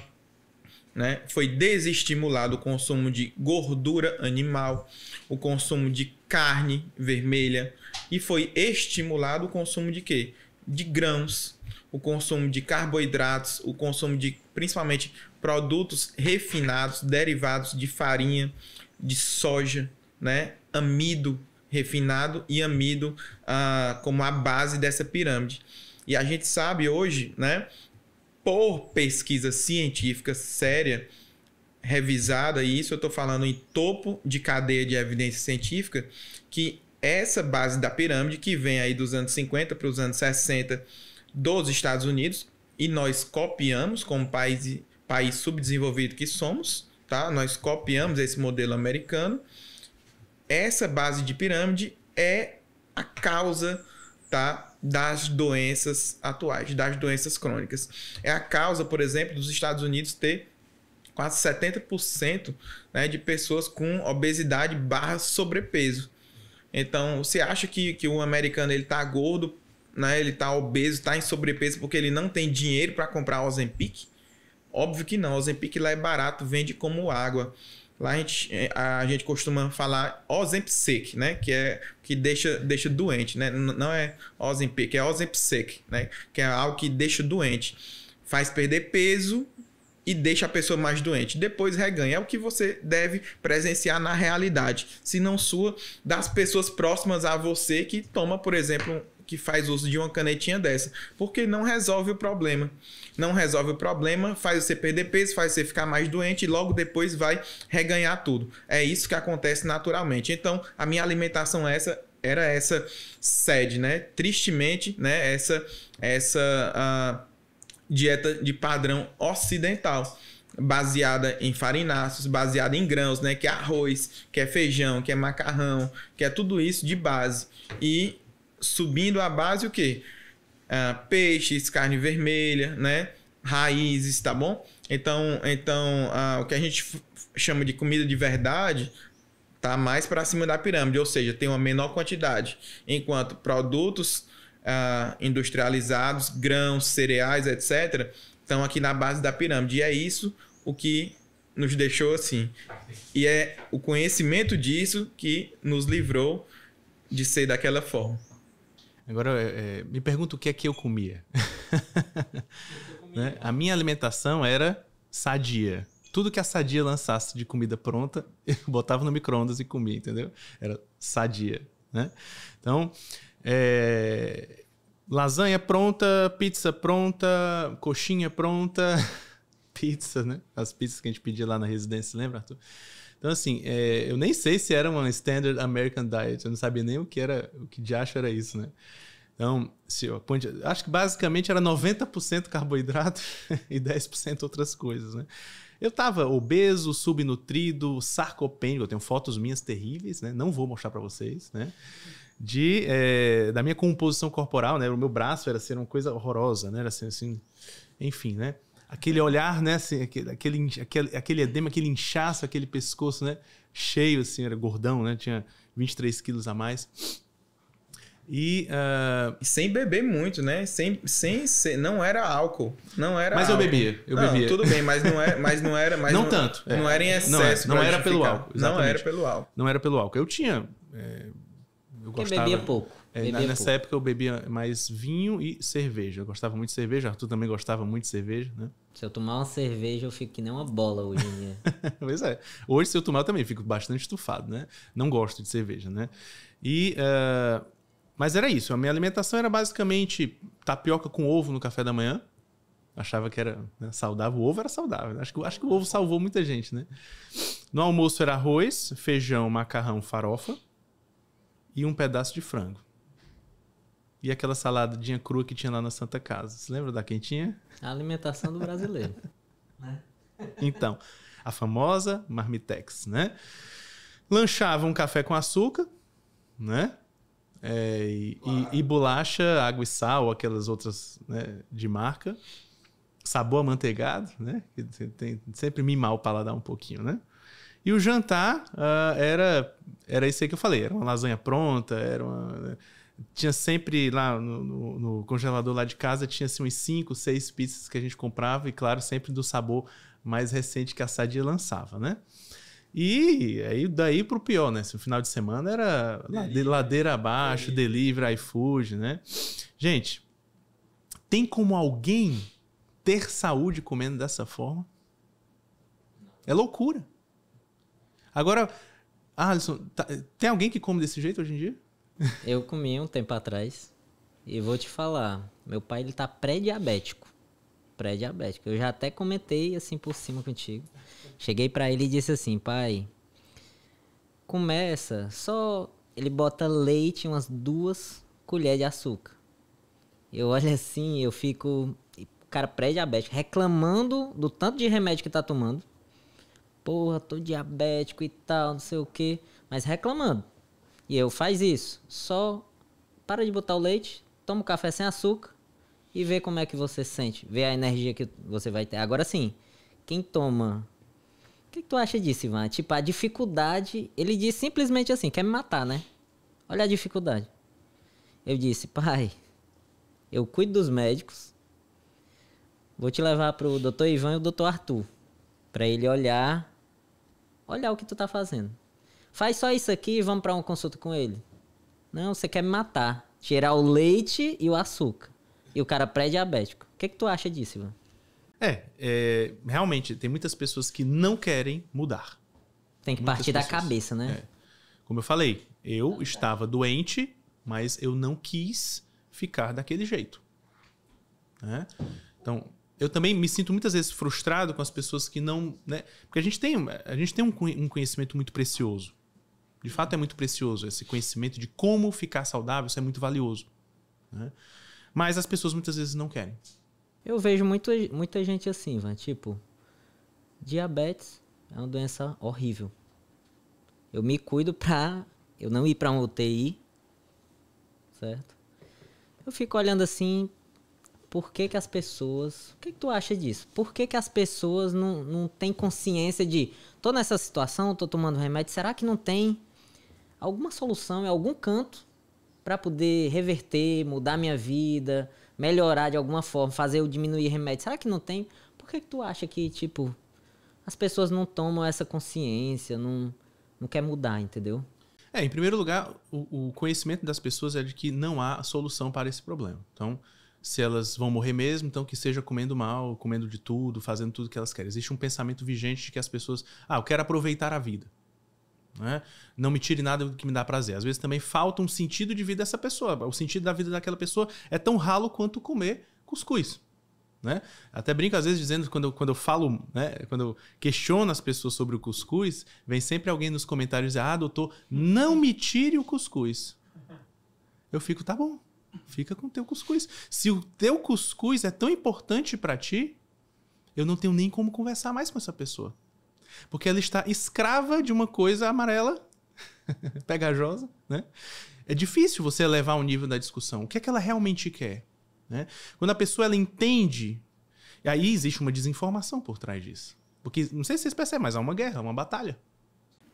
né? Foi desestimulado o consumo de gordura animal, o consumo de carne vermelha, e foi estimulado o consumo de quê? De grãos, o consumo de carboidratos, o consumo de principalmente produtos refinados, derivados de farinha, de soja, né? Amido refinado e amido como a base dessa pirâmide. E a gente sabe hoje, né, por pesquisa científica séria, revisada, e isso eu estou falando em topo de cadeia de evidência científica, que essa base da pirâmide, que vem aí dos anos 50 para os anos 60 dos Estados Unidos, e nós copiamos como país subdesenvolvido que somos, tá? Nós copiamos esse modelo americano. Essa base de pirâmide é a causa, tá, das doenças atuais, das doenças crônicas. É a causa, por exemplo, dos Estados Unidos ter quase 70%, né, de pessoas com obesidade / sobrepeso. Então, você acha que o americano ele tá gordo, né, ele tá obeso, está em sobrepeso porque ele não tem dinheiro para comprar Ozempic? Óbvio que não. Ozempic lá é barato, vende como água. Lá a gente costuma falar Ozempic, né? Que deixa doente, né? Não é Ozempic, é Ozempic, né? Que é algo que deixa doente. Faz perder peso e deixa a pessoa mais doente. Depois reganha. É o que você deve presenciar na realidade. Se não sua, das pessoas próximas a você que toma, por exemplo, que faz uso de uma canetinha dessa. Porque não resolve o problema. Não resolve o problema, faz você perder peso, faz você ficar mais doente e logo depois vai reganhar tudo. É isso que acontece naturalmente. Então, a minha alimentação era essa SAD, né? Tristemente, né? Essa dieta de padrão ocidental, baseada em farináceos, baseada em grãos, né? Que é arroz, que é feijão, que é macarrão, que é tudo isso de base. E subindo a base o quê? Peixes, carne vermelha, né? Raízes, tá bom? Então o que a gente chama de comida de verdade tá mais para cima da pirâmide, ou seja, tem uma menor quantidade, enquanto produtos industrializados, grãos, cereais, etc., estão aqui na base da pirâmide. E é isso o que nos deixou assim. E é o conhecimento disso que nos livrou de ser daquela forma. Agora, me pergunto o que é que eu comia. Né? A minha alimentação era sadia. Tudo que a Sadia lançasse de comida pronta, eu botava no micro-ondas e comia, entendeu? Era sadia, né? Então, lasanha pronta, pizza pronta, coxinha pronta, pizza, né? As pizzas que a gente pedia lá na residência, lembra, Arthur? Então, assim, eu nem sei se era uma Standard American Diet. Eu não sabia nem o que diacho era isso, né? Então, acho que basicamente era 90% carboidrato e 10% outras coisas, né? Eu tava obeso, subnutrido, sarcopênico. Eu tenho fotos minhas terríveis, né? Não vou mostrar para vocês, né? Da minha composição corporal, né? O meu braço era assim, uma coisa horrorosa, né? Era assim, enfim, né? Aquele olhar, né? Assim, aquele edema, aquele inchaço, aquele pescoço, né? Cheio, assim, era gordão, né? Tinha 23 quilos a mais. E sem beber muito, né? Não era álcool. Não era mas álcool. Eu bebia. Tudo bem, mas não era. Mas não tanto. Não era em excesso. Não era pelo álcool. Exatamente. Não era pelo álcool. Não era pelo álcool. Eu tinha. Eu gostava. Bebia pouco. Nessa época eu bebia mais vinho e cerveja. Eu gostava muito de cerveja. Arthur também gostava muito de cerveja, né? Se eu tomar uma cerveja, eu fico que nem uma bola hoje em dia. Pois é. Hoje, se eu tomar, eu também fico bastante estufado, né? Não gosto de cerveja, né? Mas era isso. A minha alimentação era basicamente tapioca com ovo no café da manhã. Achava que era, né, saudável. O ovo era saudável. Acho que o ovo salvou muita gente, né? No almoço era arroz, feijão, macarrão, farofa e um pedaço de frango. E aquela saladinha crua que tinha lá na Santa Casa. Você lembra da quentinha? A alimentação do brasileiro. Então, a famosa Marmitex, né? Lanchava um café com açúcar, né? E bolacha, água e sal, aquelas outras, né, de marca. Sabor amanteigado, né? Que tem sempre mimar o paladar um pouquinho, né? E o jantar era isso aí que eu falei. Era uma lasanha pronta, tinha sempre lá no congelador lá de casa, tinha assim, uns 5, 6 pizzas que a gente comprava e, claro, sempre do sabor mais recente que a Sadia lançava, né? E aí daí pro pior, né? O final de semana era ladeira abaixo, delivery, iFood, né? Gente, tem como alguém ter saúde comendo dessa forma? É loucura. Agora, Alisson, tem alguém que come desse jeito hoje em dia? Eu comi um tempo atrás e vou te falar, meu pai ele tá pré-diabético. Pré-diabético. Eu já até comentei assim por cima contigo. Cheguei pra ele e disse assim, pai, começa, só ele bota leite, umas 2 colheres de açúcar. Eu olho assim, eu fico, o cara pré-diabético, reclamando do tanto de remédio que tá tomando. Porra, tô diabético e tal, não sei o quê, mas reclamando. E eu, faz isso, só para de botar o leite, toma um café sem açúcar e vê como é que você sente, vê a energia que você vai ter. Agora sim, quem toma... O que tu acha disso, Ivan? Tipo, a dificuldade... Ele disse simplesmente assim, quer me matar, né? Olha a dificuldade. Eu disse, pai, eu cuido dos médicos, vou te levar pro Dr. Ivan e o Dr. Arthur, pra ele olhar o que tu tá fazendo. Faz só isso aqui e vamos pra uma consulta com ele. Não, você quer me matar. Tirar o leite e o açúcar. E o cara pré-diabético. O que tu acha disso, Ivan? Realmente, tem muitas pessoas que não querem mudar. Tem que partir da cabeça, né? Como eu falei, eu estava doente, mas eu não quis ficar daquele jeito. Né? Então, eu também me sinto muitas vezes frustrado com as pessoas que não... Né? Porque a gente tem um conhecimento muito precioso. De fato, é muito precioso. Esse conhecimento de como ficar saudável, isso é muito valioso. Né? Mas as pessoas muitas vezes não querem. Eu vejo muita gente assim, Ivan. Tipo, diabetes é uma doença horrível. Eu me cuido pra eu não ir pra um UTI, certo? Eu fico olhando assim, por que as pessoas... O que tu acha disso? Por que as pessoas não têm consciência de... Tô nessa situação, tô tomando remédio, será que não tem alguma solução em algum canto pra poder reverter, mudar minha vida, melhorar de alguma forma, fazer eu diminuir remédio? Será que não tem? Por que tu acha que, tipo, as pessoas não tomam essa consciência, não quer mudar, entendeu? Em primeiro lugar, o conhecimento das pessoas é de que não há solução para esse problema. Então, se elas vão morrer mesmo, então que seja comendo mal, comendo de tudo, fazendo tudo que elas querem. Existe um pensamento vigente de que as pessoas... eu quero aproveitar a vida. Né? Não me tire nada do que me dá prazer. Às vezes também falta um sentido de vida dessa pessoa. O sentido da vida daquela pessoa é tão ralo quanto comer cuscuz. Né? Até brinco às vezes dizendo, quando eu falo, né, quando eu questiono as pessoas sobre o cuscuz, vem sempre alguém nos comentários dizer, doutor, não me tire o cuscuz. Eu fico, tá bom, Fica com o teu cuscuz. Se o teu cuscuz é tão importante para ti, eu não tenho nem como conversar mais com essa pessoa. Porque ela está escrava de uma coisa amarela, pegajosa, né? É difícil você elevar o nível da discussão. O que é que ela realmente quer? Né? Quando a pessoa ela entende, aí existe uma desinformação por trás disso. Porque, não sei se vocês percebem, mas há uma guerra, uma batalha.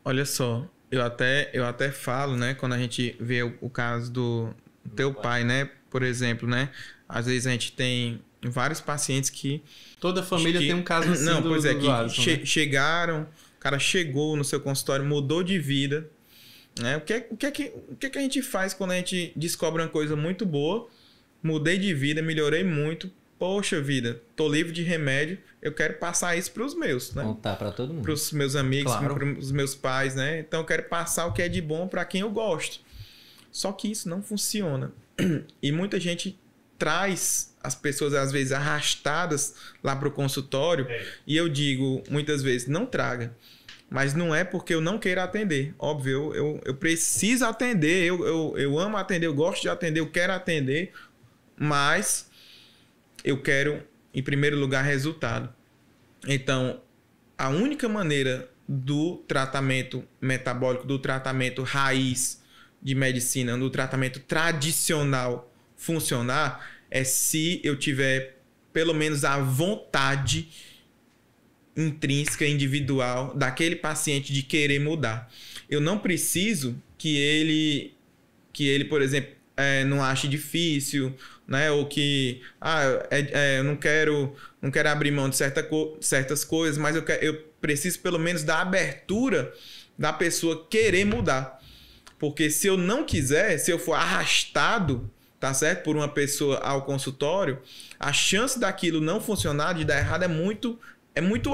Olha só, eu até falo, né, quando a gente vê o caso do teu pai, né, por exemplo, né, às vezes a gente tem vários pacientes que... Toda família tem um caso assim. Não, pois é, que Alisson, né? chegaram, o cara chegou no seu consultório, mudou de vida, né, o que é que a gente faz quando a gente descobre uma coisa muito boa, mudei de vida, melhorei muito, poxa vida, tô livre de remédio, eu quero passar isso para os meus, né? Contar para todo mundo. Para os meus amigos, Claro. para os meus pais, né? Então eu quero passar o que é de bom para quem eu gosto. Só que isso não funciona. E muita gente traz as pessoas, às vezes, arrastadas lá para o consultório. E eu digo, muitas vezes, não traga. Mas não é porque eu não queira atender. Óbvio, eu preciso atender, eu amo atender, eu gosto de atender, eu quero atender. Mas eu quero, em primeiro lugar, resultado. Então, a única maneira do tratamento metabólico, do tratamento raiz de medicina, do tratamento tradicional funcionar, é se eu tiver pelo menos a vontade intrínseca, individual daquele paciente de querer mudar. Eu não preciso que ele, por exemplo, não ache difícil, né? Ou que eu não quero abrir mão de certas coisas, mas eu preciso pelo menos da abertura da pessoa querer mudar. Porque se eu não quiser, se eu for arrastado, tá certo, por uma pessoa ao consultório, a chance daquilo não funcionar, de dar errado, é muito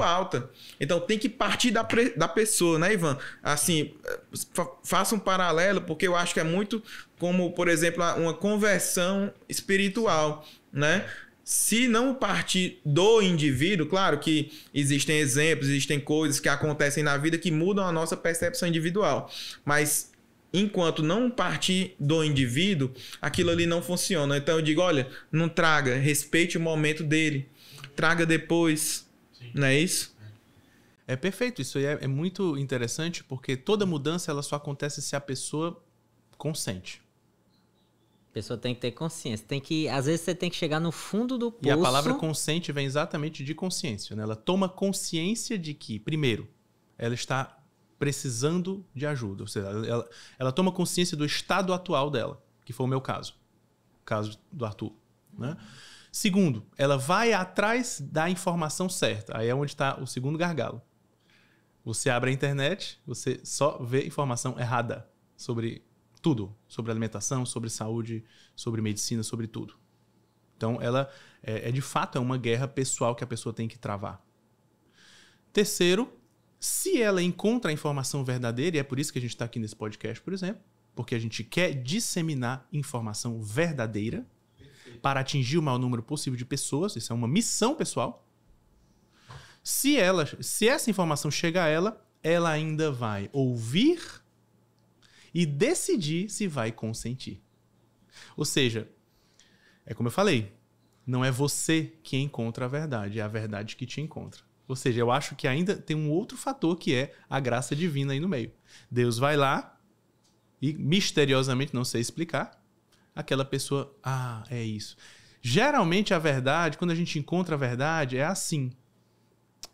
alta. Então tem que partir da pessoa, né, Ivan? Assim, faça um paralelo, porque eu acho que é muito como, por exemplo, uma conversão espiritual, né? Se não partir do indivíduo, claro que existem exemplos, existem coisas que acontecem na vida que mudam a nossa percepção individual, mas enquanto não partir do indivíduo, aquilo ali não funciona. Então eu digo, olha, não traga, respeite o momento dele, traga depois. Sim. Não é isso? É perfeito, isso aí é muito interessante, porque toda mudança ela só acontece se a pessoa consente. A pessoa tem que ter consciência. Às vezes você tem que chegar no fundo do poço. E a palavra consente vem exatamente de consciência, né? Ela toma consciência de que, primeiro, ela está precisando de ajuda. Ou seja, ela toma consciência do estado atual dela, que foi o meu caso. O caso do Arthur. Né? Segundo, ela vai atrás da informação certa. Aí é onde está o segundo gargalo. Você abre a internet, você só vê informação errada sobre tudo. Sobre alimentação, sobre saúde, sobre medicina, sobre tudo. Então, ela de fato é uma guerra pessoal que a pessoa tem que travar. Terceiro, se ela encontra a informação verdadeira, e é por isso que a gente está aqui nesse podcast, por exemplo, porque a gente quer disseminar informação verdadeira para atingir o maior número possível de pessoas, isso é uma missão pessoal. Se essa informação chega a ela ainda vai ouvir e decidir se vai consentir. Ou seja, é como eu falei, não é você que encontra a verdade, é a verdade que te encontra. Ou seja, eu acho que ainda tem um outro fator que é a graça divina aí no meio. Deus vai lá e misteriosamente, não sei explicar, aquela pessoa, é isso. Geralmente a verdade, quando a gente encontra a verdade, é assim.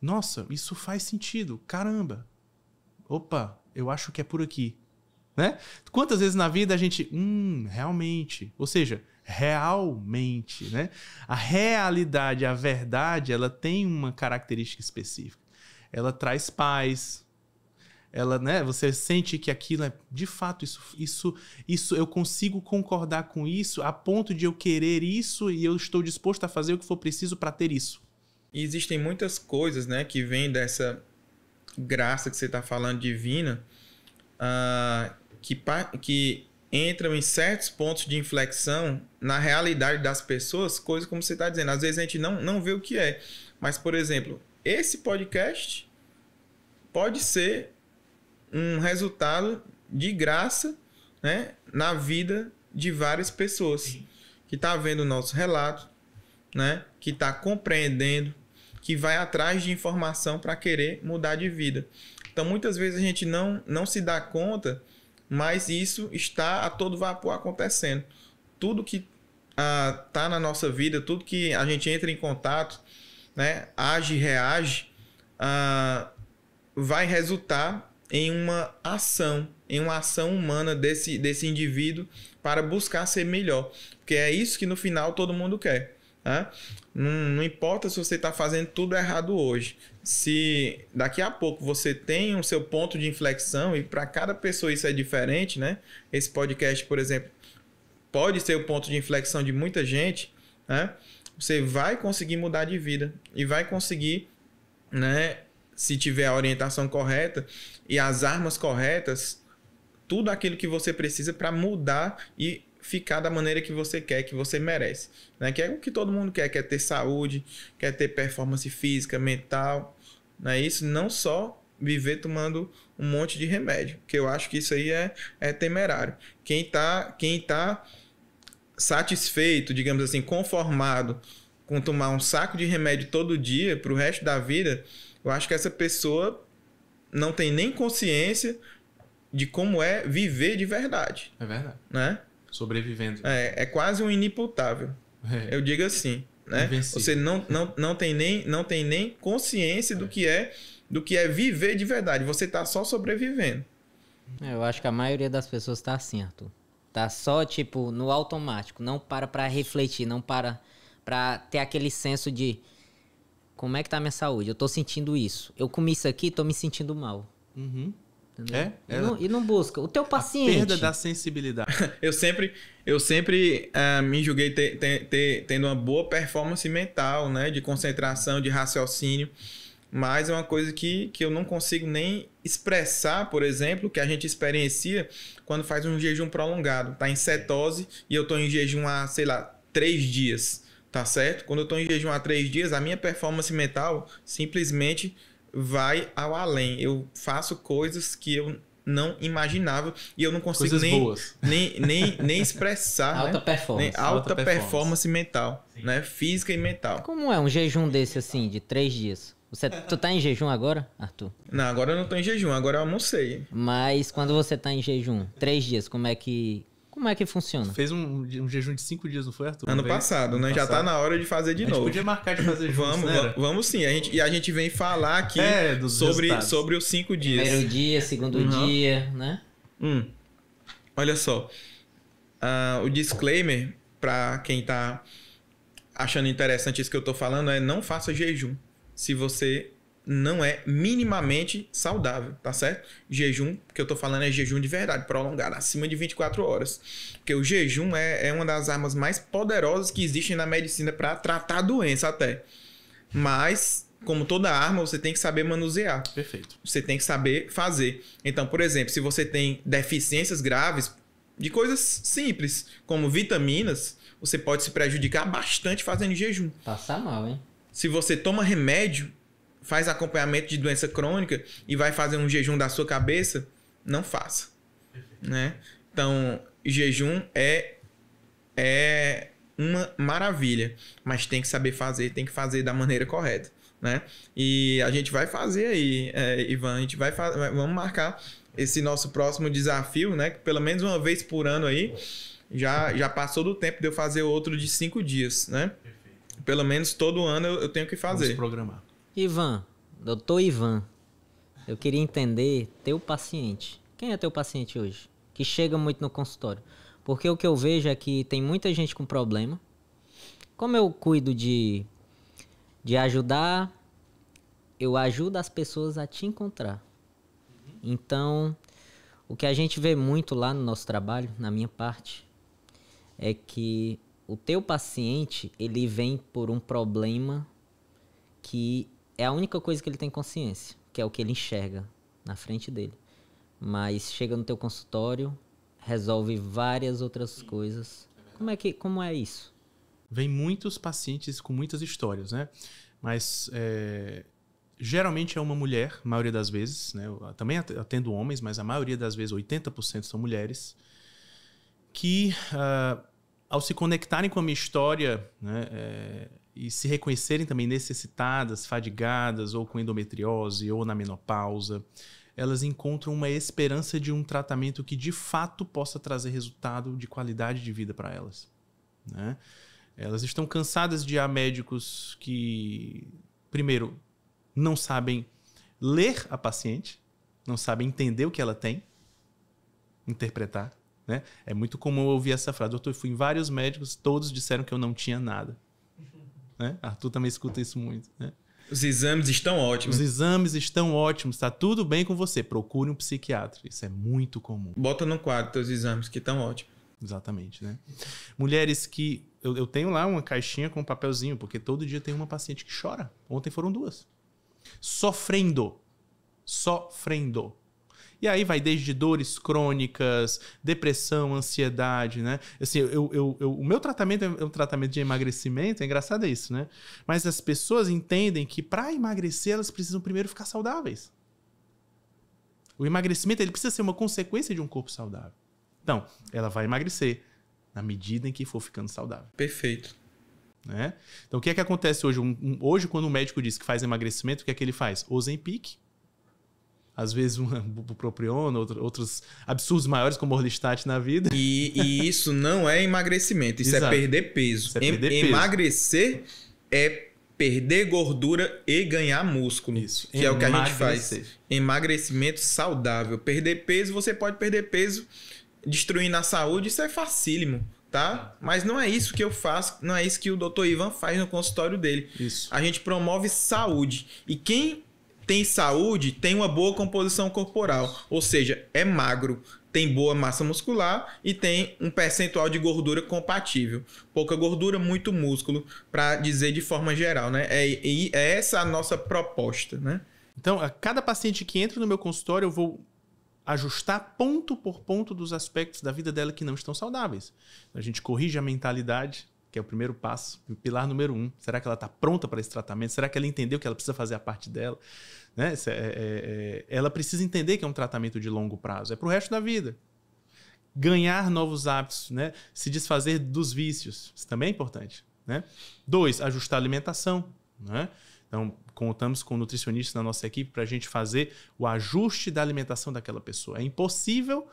Nossa, isso faz sentido, caramba. Opa, eu acho que é por aqui. Né? Quantas vezes na vida a gente, realmente, ou seja, realmente, né? A realidade, a verdade, ela tem uma característica específica. Ela traz paz. Ela, né? Você sente que aquilo é, de fato, isso eu consigo concordar com isso a ponto de eu querer isso e eu estou disposto a fazer o que for preciso para ter isso. E existem muitas coisas, né, que vêm dessa graça que você está falando divina, que entram em certos pontos de inflexão na realidade das pessoas, coisas como você está dizendo. Às vezes a gente não vê o que é. Mas, por exemplo, esse podcast pode ser um resultado de graça, né, na vida de várias pessoas. Sim. que está vendo o nosso relato, né? Que está compreendendo, que vai atrás de informação para querer mudar de vida. Então, muitas vezes a gente não se dá conta, mas isso está a todo vapor acontecendo. Tudo que está na nossa vida, tudo que a gente entra em contato, né, age e reage, vai resultar em uma ação humana desse indivíduo para buscar ser melhor. Porque é isso que no final todo mundo quer. Né? Não importa se você está fazendo tudo errado hoje. Se daqui a pouco você tem o seu ponto de inflexão, e para cada pessoa isso é diferente, né? Esse podcast, por exemplo, pode ser o ponto de inflexão de muita gente, né? Você vai conseguir mudar de vida e vai conseguir, né, se tiver a orientação correta e as armas corretas, tudo aquilo que você precisa para mudar e ficar da maneira que você quer, que você merece, né? Que é o que todo mundo quer ter saúde, quer ter performance física, mental, né? Isso não só viver tomando um monte de remédio, que eu acho que isso aí é temerário. Quem tá satisfeito, digamos assim, conformado com tomar um saco de remédio todo dia para o resto da vida, eu acho que essa pessoa não tem nem consciência de como é viver de verdade. É verdade. Né? Sobrevivendo. É quase um inimputável. Eu digo assim. Né? Você não tem nem consciência do que é viver de verdade. Você está só sobrevivendo. Eu acho que a maioria das pessoas está assim, Arthur. Tá só, tipo, no automático. Não para refletir, não para ter aquele senso de como é que tá a minha saúde. Eu tô sentindo isso. Eu comi isso aqui, tô me sentindo mal. Uhum. E não busca. O teu paciente... A perda da sensibilidade. Eu sempre me julguei tendo uma boa performance mental, né? De concentração, de raciocínio. Mas é uma coisa que eu não consigo nem expressar, por exemplo, que a gente experiencia quando faz um jejum prolongado. Tá em cetose e eu tô em jejum há, sei lá, 3 dias. Tá certo? Quando eu tô em jejum há 3 dias, a minha performance mental simplesmente vai ao além. Eu faço coisas que eu não imaginava e eu não consigo nem expressar. Alta né? performance. Alta performance mental, né? Física e mental. Como é um jejum desse assim, de 3 dias? Tu tá em jejum agora, Arthur? Não, agora eu não tô em jejum, agora eu almocei. Mas quando você tá em jejum, 3 dias, como é que funciona? Fez um jejum de 5 dias, não foi, Arthur? Ano passado, né? Já tá na hora de fazer de novo. A gente podia marcar de fazer juntos, Vamos sim. A gente vem falar aqui sobre os 5 dias. Primeiro dia, segundo dia, né? Olha só. O disclaimer, para quem tá achando interessante isso que eu tô falando, é não faça jejum se você não é minimamente saudável, tá certo? Jejum, que eu tô falando é jejum de verdade, prolongado, acima de 24 horas. Porque o jejum é uma das armas mais poderosas que existem na medicina para tratar a doença até. Mas, como toda arma, você tem que saber manusear. Perfeito. Você tem que saber fazer. Então, por exemplo, se você tem deficiências graves de coisas simples, como vitaminas, você pode se prejudicar bastante fazendo jejum. Passar mal, hein? Se você toma remédio, faz acompanhamento de doença crônica e vai fazer um jejum da sua cabeça, não faça. Né? Então, jejum é uma maravilha, mas tem que saber fazer, tem que fazer da maneira correta. Né? E a gente vai fazer aí, Ivan, a gente vamos marcar esse nosso próximo desafio, né? Que pelo menos uma vez por ano aí, já passou do tempo de eu fazer outro de 5 dias, né? Pelo menos todo ano eu tenho que fazer. Vamos programar. Ivan, doutor Ivan, eu queria entender teu paciente. Quem é teu paciente hoje? Que chega muito no consultório. Porque o que eu vejo é que tem muita gente com problema. Como eu cuido de ajudar, eu ajudo as pessoas a te encontrar. Então, o que a gente vê muito lá no nosso trabalho, na minha parte, é que o teu paciente, ele vem por um problema que é a única coisa que ele tem consciência, que é o que ele enxerga na frente dele. Mas chega no teu consultório, resolve várias outras coisas. Como é isso? Vem muitos pacientes com muitas histórias, né? Mas geralmente é uma mulher, a maioria das vezes, né? Eu também atendo homens, mas a maioria das vezes, 80% são mulheres, que ao se conectarem com a minha história, né, e se reconhecerem também necessitadas, fadigadas, ou com endometriose, ou na menopausa, elas encontram uma esperança de um tratamento que de fato possa trazer resultado de qualidade de vida para elas, né? Elas estão cansadas de ir a médicos que, primeiro, não sabem ler a paciente, não sabem entender o que ela tem, interpretar, né? É muito comum eu ouvir essa frase: doutor, eu fui em vários médicos, todos disseram que eu não tinha nada. Né? Arthur também escuta isso muito, né? Os exames estão ótimos. Os exames estão ótimos, está tudo bem com você, procure um psiquiatra. Isso é muito comum. Bota no quadro teus exames que estão ótimos. Exatamente, né? Mulheres que... Eu tenho lá uma caixinha com um papelzinho, porque todo dia tem uma paciente que chora. Ontem foram 2. Sofrendo. E aí vai desde dores crônicas, depressão, ansiedade, né? Assim, o meu tratamento é um tratamento de emagrecimento, é engraçado isso, né? Mas as pessoas entendem que para emagrecer elas precisam primeiro ficar saudáveis. O emagrecimento ele precisa ser uma consequência de um corpo saudável. Então, ela vai emagrecer na medida em que for ficando saudável. Perfeito. Né? Então, o que é que acontece hoje? Hoje, quando um médico diz que faz emagrecimento, o que é que ele faz? Ozempic. Às vezes bupropiona, outros absurdos maiores como Orlistat na vida. E isso não é emagrecimento, isso Exato. é perder peso. Isso é perder peso. Emagrecer é perder gordura e ganhar músculo. Isso. Que é o que a gente faz. Emagrecimento saudável. Perder peso, você pode perder peso destruindo a saúde, isso é facílimo, tá? Mas não é isso que eu faço, não é isso que o Dr. Ivan faz no consultório dele. Isso. A gente promove saúde. E quem tem saúde tem uma boa composição corporal, ou seja, é magro, tem boa massa muscular e tem um percentual de gordura compatível. Pouca gordura, muito músculo, para dizer de forma geral, né? É essa a nossa proposta, né? Então, a cada paciente que entra no meu consultório, eu vou ajustar ponto por ponto dos aspectos da vida dela que não estão saudáveis. A gente corrige a mentalidade, que é o primeiro passo, o pilar número 1. Será que ela está pronta para esse tratamento? Será que ela entendeu que ela precisa fazer a parte dela? Né? Ela precisa entender que é um tratamento de longo prazo. É para o resto da vida. Ganhar novos hábitos, né? Se desfazer dos vícios. Isso também é importante. Né? 2, ajustar a alimentação. Né? Então, contamos com nutricionistas na nossa equipe para a gente fazer o ajuste da alimentação daquela pessoa. É impossível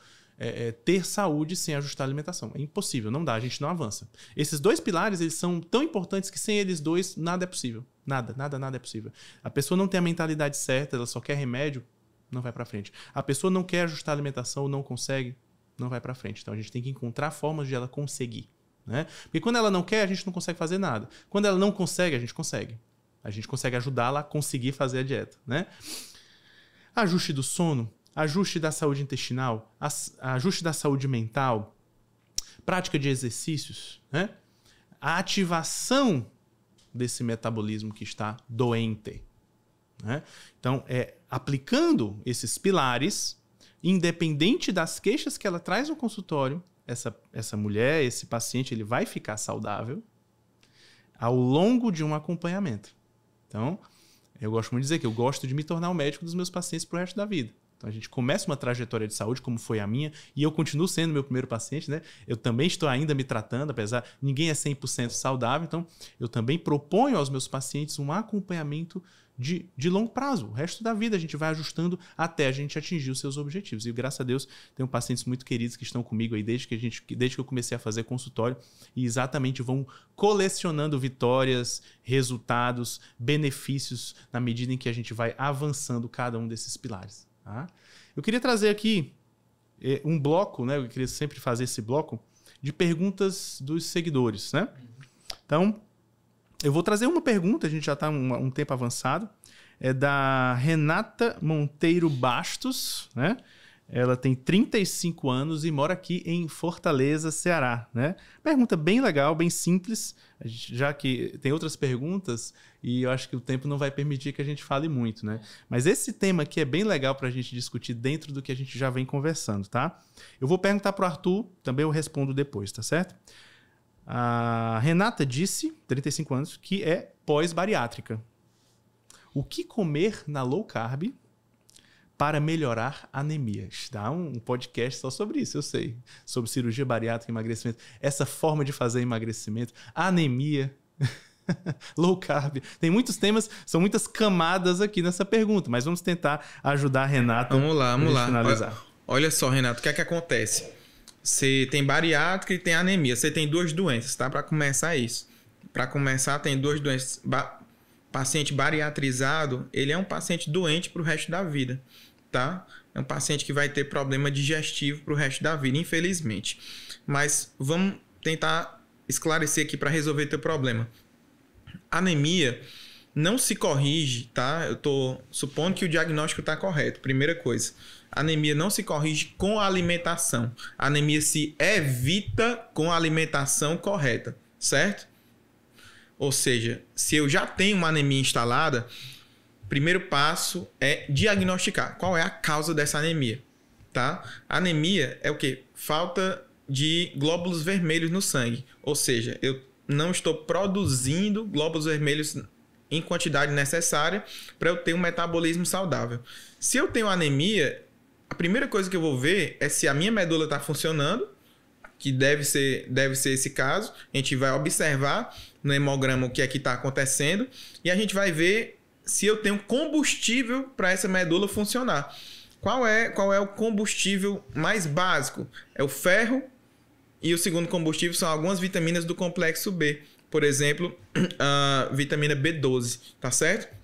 ter saúde sem ajustar a alimentação. É impossível, não dá, a gente não avança. Esses 2 pilares, eles são tão importantes que sem eles 2, nada é possível. Nada é possível. A pessoa não tem a mentalidade certa, ela só quer remédio, não vai para frente. A pessoa não quer ajustar a alimentação, não consegue, não vai para frente. Então, a gente tem que encontrar formas de ela conseguir. Né? Porque quando ela não quer, a gente não consegue fazer nada. Quando ela não consegue, a gente consegue. A gente consegue ajudá-la a conseguir fazer a dieta. Né? Ajuste do sono, ajuste da saúde intestinal, ajuste da saúde mental, prática de exercícios, né? A ativação desse metabolismo que está doente. Né? Então, aplicando esses pilares, independente das queixas que ela traz no consultório, essa mulher, esse paciente, ele vai ficar saudável ao longo de um acompanhamento. Então, eu gosto muito de dizer que eu gosto de me tornar o médico dos meus pacientes para o resto da vida. Então, a gente começa uma trajetória de saúde, como foi a minha, e eu continuo sendo meu primeiro paciente, né? Eu também estou ainda me tratando, apesar ninguém é 100% saudável, então eu também proponho aos meus pacientes um acompanhamento de longo prazo. O resto da vida a gente vai ajustando até a gente atingir os seus objetivos. E graças a Deus, tenho pacientes muito queridos que estão comigo aí desde que eu comecei a fazer consultório e exatamente vão colecionando vitórias, resultados, benefícios na medida em que a gente vai avançando cada um desses pilares. Tá? Eu queria trazer aqui um bloco, né? Eu queria sempre fazer esse bloco de perguntas dos seguidores, né? Então, eu vou trazer uma pergunta, a gente já está um tempo avançado, é da Renata Monteiro Bastos, né? Ela tem 35 anos e mora aqui em Fortaleza, Ceará, né? Pergunta bem legal, bem simples, já que tem outras perguntas e eu acho que o tempo não vai permitir que a gente fale muito, né? Mas esse tema aqui é bem legal para a gente discutir dentro do que a gente já vem conversando, tá? Eu vou perguntar para o Arthur, também eu respondo depois, tá certo? A Renata disse, 35 anos, que é pós-bariátrica. O que comer na low carb para melhorar anemia. Dá um podcast só sobre isso, eu sei. Sobre cirurgia bariátrica e emagrecimento. Essa forma de fazer emagrecimento, anemia, low carb. Tem muitos temas, são muitas camadas aqui nessa pergunta, mas vamos tentar ajudar a Renata. Vamos lá. Finalizar. Olha só, Renato, o que é que acontece? Você tem bariátrica e tem anemia. Você tem duas doenças, tá? Para começar isso. Para começar, tem duas doenças. Paciente bariatrizado, ele é um paciente doente para o resto da vida, tá? É um paciente que vai ter problema digestivo para o resto da vida, infelizmente. Mas vamos tentar esclarecer aqui para resolver teu problema. Anemia não se corrige, tá? Eu tô supondo que o diagnóstico está correto. Primeira coisa, anemia não se corrige com a alimentação. A anemia se evita com a alimentação correta, certo? Ou seja, se eu já tenho uma anemia instalada, o primeiro passo é diagnosticar qual é a causa dessa anemia, tá? A anemia é o quê? Falta de glóbulos vermelhos no sangue. Ou seja, eu não estou produzindo glóbulos vermelhos em quantidade necessária para eu ter um metabolismo saudável. Se eu tenho anemia, a primeira coisa que eu vou ver é se a minha medula está funcionando, que deve ser esse caso. A gente vai observar no hemograma o que é que está acontecendo e a gente vai ver se eu tenho combustível para essa medula funcionar. Qual é o combustível mais básico? É o ferro. E o segundo combustível são algumas vitaminas do complexo B. Por exemplo, a vitamina B12, tá certo?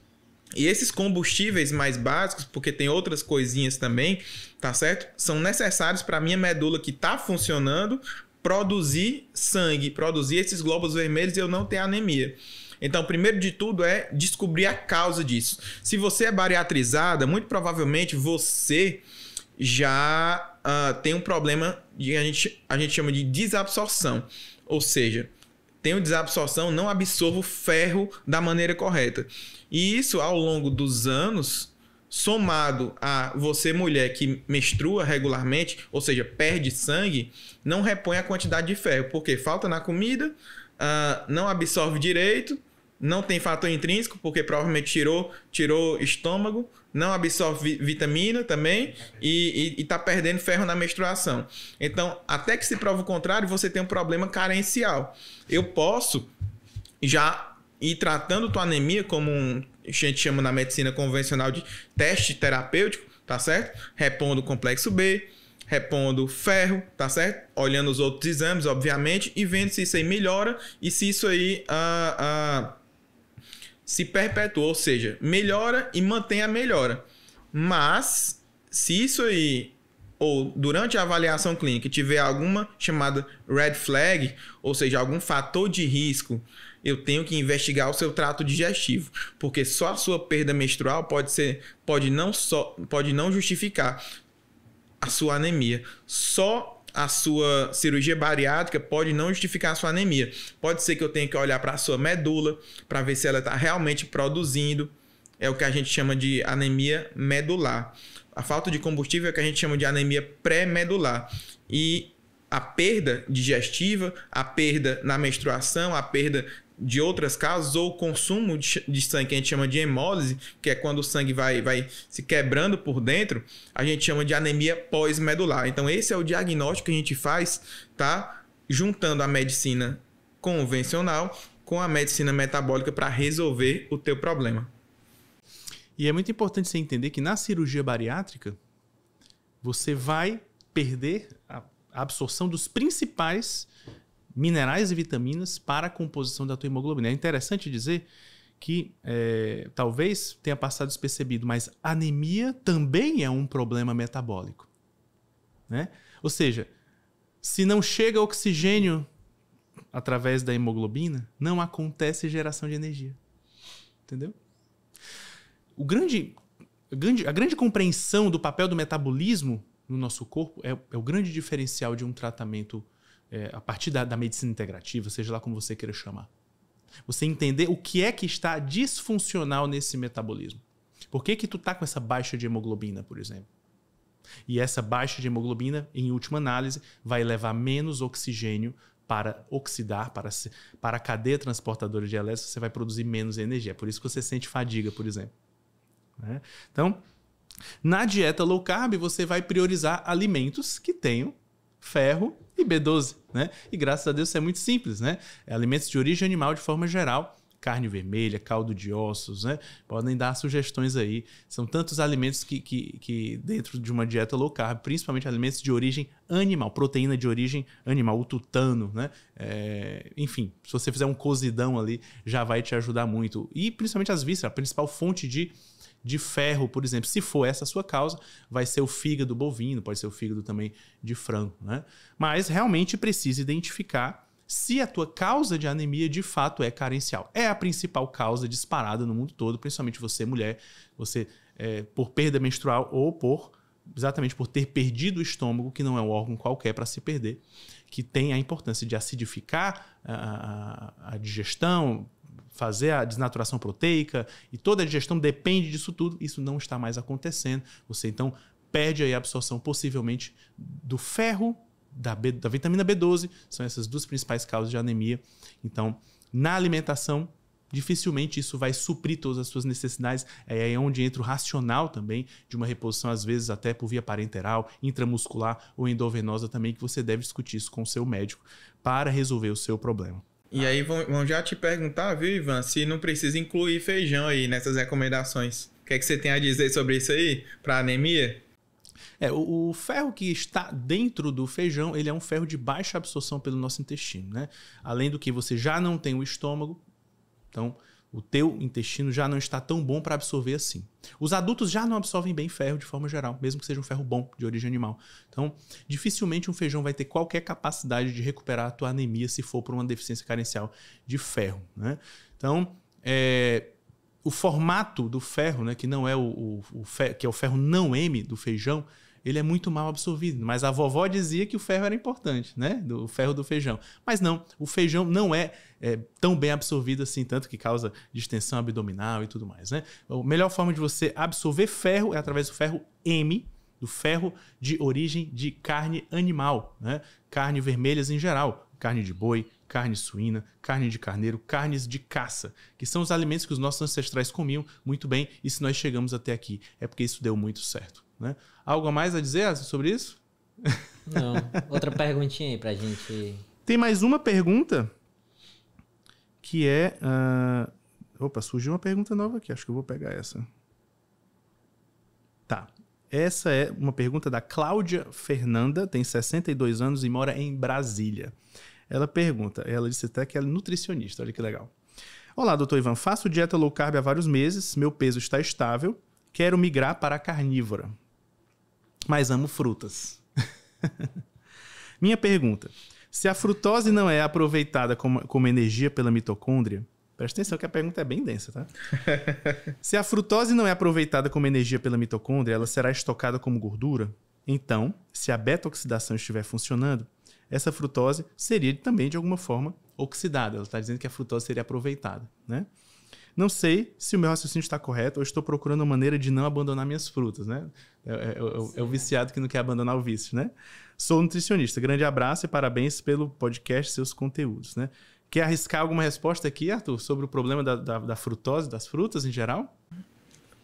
E esses combustíveis mais básicos, porque tem outras coisinhas também, tá certo? São necessários para a minha medula que está funcionando produzir sangue, produzir esses glóbulos vermelhos e eu não ter anemia. Então, primeiro de tudo é descobrir a causa disso. Se você é bariatrizada, muito provavelmente você já tem um problema que a gente chama de desabsorção. Ou seja, tenho desabsorção, não absorvo ferro da maneira correta. E isso, ao longo dos anos, somado a você, mulher, que menstrua regularmente, ou seja, perde sangue, não repõe a quantidade de ferro. Porque falta na comida, não absorve direito, não tem fator intrínseco, porque provavelmente tirou estômago, não absorve vitamina também e está perdendo ferro na menstruação. Então, até que se prova o contrário, você tem um problema carencial. Eu posso já ir tratando tua anemia como a gente chama na medicina convencional de teste terapêutico, tá certo? Repondo o complexo B, repondo ferro, tá certo? Olhando os outros exames, obviamente, e vendo se isso aí melhora e se isso aí se perpetua, ou seja, melhora e mantém a melhora. Mas, se isso aí, ou durante a avaliação clínica, tiver alguma chamada red flag, ou seja, algum fator de risco, eu tenho que investigar o seu trato digestivo, porque só a sua perda menstrual pode não justificar a sua anemia. Só a sua cirurgia bariátrica pode não justificar a sua anemia. Pode ser que eu tenha que olhar para a sua medula para ver se ela está realmente produzindo. É o que a gente chama de anemia medular. A falta de combustível é o que a gente chama de anemia pré-medular. E a perda digestiva, a perda na menstruação, a perda de outras causas, ou o consumo de sangue, que a gente chama de hemólise, que é quando o sangue vai se quebrando por dentro, a gente chama de anemia pós-medular. Então, esse é o diagnóstico que a gente faz, tá? Juntando a medicina convencional com a medicina metabólica para resolver o teu problema. E é muito importante você entender que na cirurgia bariátrica, você vai perder a absorção dos principais minerais e vitaminas para a composição da tua hemoglobina. É interessante dizer que talvez tenha passado despercebido, mas anemia também é um problema metabólico, né? Ou seja, se não chega oxigênio através da hemoglobina, não acontece geração de energia. Entendeu? A grande compreensão do papel do metabolismo no nosso corpo é o grande diferencial de um tratamento a partir da medicina integrativa, seja lá como você queira chamar. Você entender o que é que está disfuncional nesse metabolismo. Por que tu está com essa baixa de hemoglobina, por exemplo? E essa baixa de hemoglobina, em última análise, vai levar menos oxigênio para oxidar, para a cadeia transportadora de elétrons, você vai produzir menos energia. É por isso que você sente fadiga, por exemplo. Então, Na dieta low carb, você vai priorizar alimentos que tenham ferro e B12, né? E graças a Deus isso é muito simples, né? Alimentos de origem animal de forma geral, carne vermelha, caldo de ossos, né? Podem dar sugestões aí. São tantos alimentos que dentro de uma dieta low carb, principalmente alimentos de origem animal, proteína de origem animal, o tutano, né? Enfim, se você fizer um cozidão ali, já vai te ajudar muito. E principalmente as vísceras, a principal fonte de ferro, por exemplo, se for essa a sua causa, vai ser o fígado bovino, pode ser o fígado também de frango, né? Mas realmente precisa identificar se a tua causa de anemia de fato é carencial. É a principal causa disparada no mundo todo, principalmente você, mulher, você por perda menstrual ou exatamente por ter perdido o estômago, que não é um órgão qualquer para se perder, que tem a importância de acidificar a digestão, fazer a desnaturação proteica, e toda a digestão depende disso tudo. Isso não está mais acontecendo. Você então perde aí a absorção possivelmente do ferro, da vitamina B12, são essas duas principais causas de anemia. Então, na alimentação, dificilmente isso vai suprir todas as suas necessidades. É aí onde entra o racional também de uma reposição, às vezes até por via parenteral, intramuscular ou endovenosa também, que você deve discutir isso com o seu médico para resolver o seu problema. E aí vão já te perguntar, viu, Ivan, se não precisa incluir feijão aí nessas recomendações. O que é que você tem a dizer sobre isso aí, para anemia? O ferro que está dentro do feijão, ele é um ferro de baixa absorção pelo nosso intestino, né? Além do que você já não tem o estômago, então o teu intestino já não está tão bom para absorver assim. Os adultos já não absorvem bem ferro de forma geral, mesmo que seja um ferro bom, de origem animal. Então, dificilmente um feijão vai ter qualquer capacidade de recuperar a tua anemia se for por uma deficiência carencial de ferro, né? Então, o formato do ferro, né, que não é que é o ferro não M do feijão, ele é muito mal absorvido. Mas a vovó dizia que o ferro era importante, né? O ferro do feijão. Mas não, o feijão não é tão bem absorvido assim, tanto que causa distensão abdominal e tudo mais, né? A melhor forma de você absorver ferro é através do ferro M, do ferro de origem de carne animal, né? Carne vermelhas em geral, carne de boi, carne suína, carne de carneiro, carnes de caça, que são os alimentos que os nossos ancestrais comiam muito bem, e se nós chegamos até aqui é porque isso deu muito certo, né? Algo a mais a dizer sobre isso? Não. Outra perguntinha aí pra gente... Tem mais uma pergunta que é... Opa, surgiu uma pergunta nova aqui, acho que eu vou pegar essa. Tá. Essa é uma pergunta da Cláudia Fernanda, tem 62 anos e mora em Brasília. Ela pergunta, ela disse até que ela é nutricionista, olha que legal. Olá, doutor Ivan, faço dieta low carb há vários meses, meu peso está estável, quero migrar para a carnívora, mas amo frutas. Minha pergunta, se a frutose não é aproveitada como energia pela mitocôndria, presta atenção que a pergunta é bem densa, tá? Se a frutose não é aproveitada como energia pela mitocôndria, ela será estocada como gordura? Então, se a beta-oxidação estiver funcionando, essa frutose seria também, de alguma forma, oxidada. Ela está dizendo que a frutose seria aproveitada, né? Não sei se o meu raciocínio está correto ou estou procurando uma maneira de não abandonar minhas frutas, né? É o viciado que não quer abandonar o vício, né? Sou nutricionista. Grande abraço e parabéns pelo podcast e seus conteúdos, né? Quer arriscar alguma resposta aqui, Arthur, sobre o problema da frutose, das frutas em geral? Se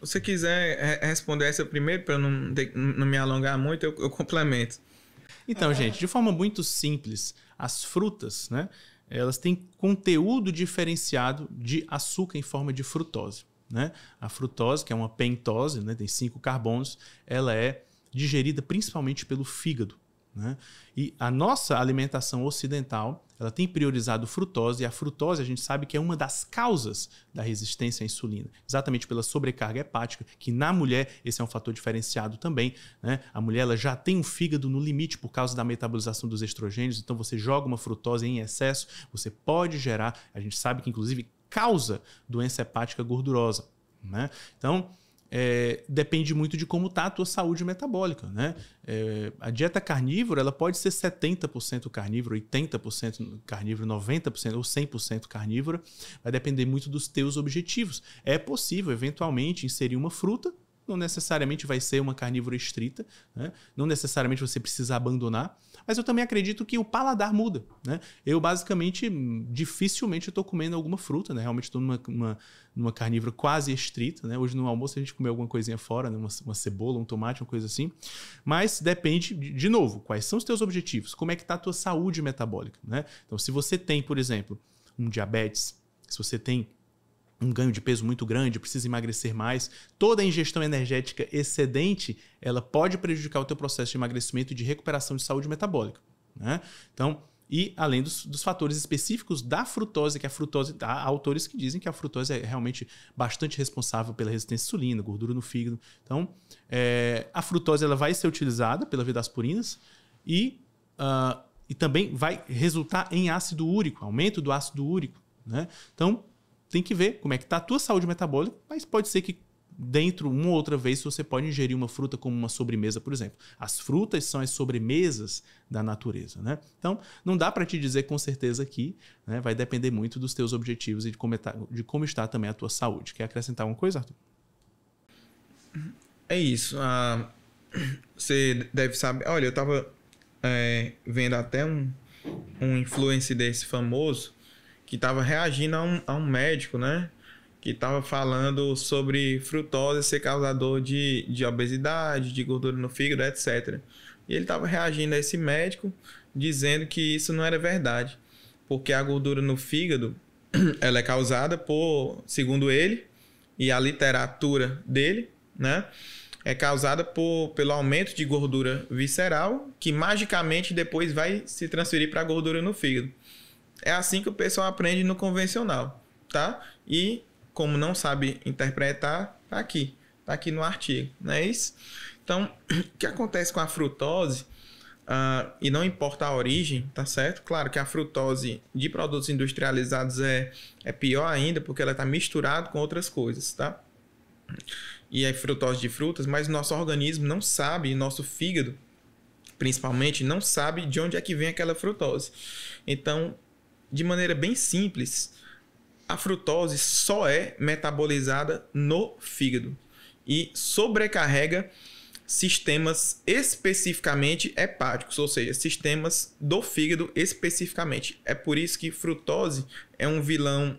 você quiser responder essa primeiro, para não me alongar muito, eu complemento. Então, gente, de forma muito simples, as frutas, né, elas têm conteúdo diferenciado de açúcar em forma de frutose, né? A frutose, que é uma pentose, né, tem 5 carbonos, ela é digerida principalmente pelo fígado, né? E a nossa alimentação ocidental, ela tem priorizado frutose, e a frutose a gente sabe que é uma das causas da resistência à insulina, exatamente pela sobrecarga hepática, que na mulher esse é um fator diferenciado também, né? A mulher ela já tem um fígado no limite por causa da metabolização dos estrogênios, então você joga uma frutose em excesso, você pode gerar, a gente sabe que inclusive causa doença hepática gordurosa, né? Então, depende muito de como está a tua saúde metabólica, né? A dieta carnívora ela pode ser 70% carnívora, 80% carnívora, 90% ou 100% carnívora. Vai depender muito dos teus objetivos. É possível, eventualmente, inserir uma fruta, não necessariamente vai ser uma carnívora estrita, né? Não necessariamente você precisa abandonar, mas eu também acredito que o paladar muda, né? Eu, basicamente, dificilmente estou comendo alguma fruta, né? Realmente estou numa carnívora quase estrita, né? Hoje no almoço a gente comeu alguma coisinha fora, né? Uma cebola, um tomate, uma coisa assim. Mas depende, de novo, quais são os teus objetivos, como é que está a tua saúde metabólica, né? Então, se você tem, por exemplo, um diabetes, se você tem um ganho de peso muito grande, precisa emagrecer mais, toda a ingestão energética excedente, ela pode prejudicar o teu processo de emagrecimento e de recuperação de saúde metabólica, né? Então, e além dos fatores específicos da frutose, que a frutose, há autores que dizem que a frutose é realmente bastante responsável pela resistência à insulina, gordura no fígado. Então, a frutose ela vai ser utilizada pela via das purinas e também vai resultar em ácido úrico, aumento do ácido úrico, né? Então, tem que ver como é que está a tua saúde metabólica, mas pode ser que dentro, uma ou outra vez, você pode ingerir uma fruta como uma sobremesa, por exemplo. As frutas são as sobremesas da natureza, né? Então, não dá para te dizer com certeza aqui, né? Vai depender muito dos teus objetivos e de como está também a tua saúde. Quer acrescentar alguma coisa, Arthur? É isso. Você deve saber... Olha, eu estava vendo até um influencer desse famoso que estava reagindo a um médico, né? Que estava falando sobre frutose ser causador de obesidade, de gordura no fígado, etc. E ele estava reagindo a esse médico, dizendo que isso não era verdade, porque a gordura no fígado ela é causada por, segundo ele, e a literatura dele, né? É causada pelo aumento de gordura visceral, que magicamente depois vai se transferir para a gordura no fígado. É assim que o pessoal aprende no convencional, tá? E como não sabe interpretar, tá aqui no artigo, não é isso? Então, o que acontece com a frutose, e não importa a origem, tá certo? Claro que a frutose de produtos industrializados é pior ainda, porque ela está misturada com outras coisas, tá? E é frutose de frutas, mas nosso organismo não sabe, nosso fígado, principalmente, não sabe de onde é que vem aquela frutose. Então, de maneira bem simples, a frutose só é metabolizada no fígado e sobrecarrega sistemas especificamente hepáticos, ou seja, sistemas do fígado especificamente. É por isso que frutose é um vilão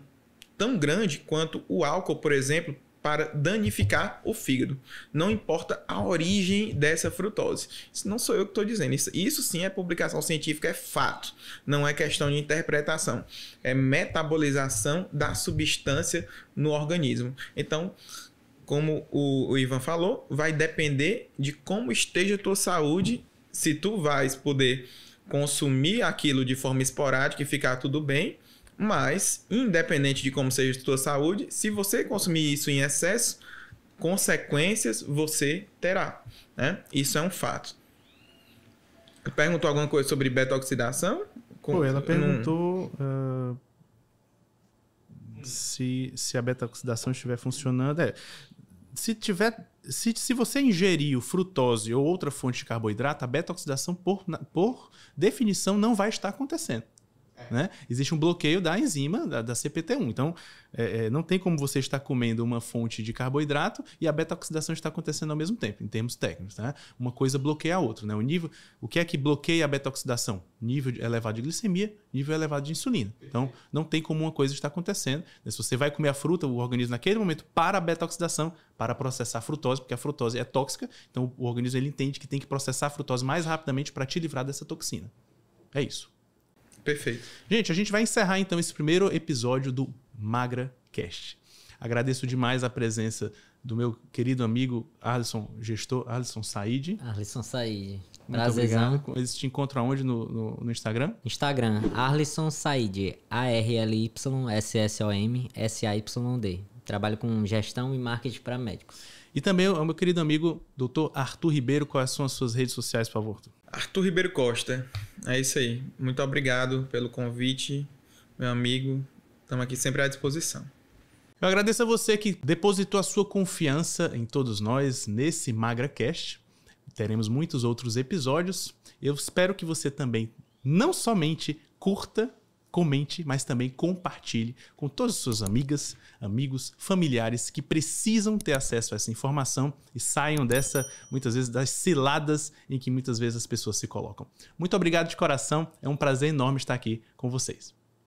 tão grande quanto o álcool, por exemplo, para danificar o fígado. Não importa a origem dessa frutose. Isso não sou eu que estou dizendo. Isso sim é publicação científica, é fato. Não é questão de interpretação. É metabolização da substância no organismo. Então, como o Ivan falou, vai depender de como esteja a tua saúde, se tu vais poder consumir aquilo de forma esporádica e ficar tudo bem. Mas, independente de como seja a sua saúde, se você consumir isso em excesso, consequências você terá, né? Isso é um fato. Perguntou alguma coisa sobre beta-oxidação? Ela perguntou se a beta-oxidação estiver funcionando. Se você ingerir frutose ou outra fonte de carboidrato, a beta-oxidação, por definição, não vai estar acontecendo. Né? Existe um bloqueio da enzima da CPT1. Então, não tem como você estar comendo uma fonte de carboidrato e a beta-oxidação está acontecendo ao mesmo tempo, em termos técnicos. Tá? Uma coisa bloqueia a outra. Né? O que é que bloqueia a beta-oxidação? Nível elevado de glicemia, nível elevado de insulina. Então, não tem como uma coisa estar acontecendo. Se você vai comer a fruta, o organismo naquele momento para a beta-oxidação, para processar a frutose, porque a frutose é tóxica. Então, o organismo ele entende que tem que processar a frutose mais rapidamente para te livrar dessa toxina. É isso. Perfeito. Gente, a gente vai encerrar então esse primeiro episódio do MagraCast. Agradeço demais a presença do meu querido amigo gestor Arlisson Said. Arlisson Said. Muito obrigado. Eles te encontram aonde no Instagram? Instagram, Arlisson Said. ARLYSSOM-SAYD. Trabalho com gestão e marketing para médicos. E também o meu querido amigo, Dr. Arthur Ribeiro. Quais são as suas redes sociais, por favor? Arthur Ribeiro Costa. É isso aí. Muito obrigado pelo convite, meu amigo. Estamos aqui sempre à disposição. Eu agradeço a você que depositou a sua confiança em todos nós nesse MagraCast. Teremos muitos outros episódios. Eu espero que você também não somente curta comente, mas também compartilhe com todas as suas amigas, amigos, familiares que precisam ter acesso a essa informação e saiam dessa, muitas vezes, das ciladas em que muitas vezes as pessoas se colocam. Muito obrigado de coração, é um prazer enorme estar aqui com vocês.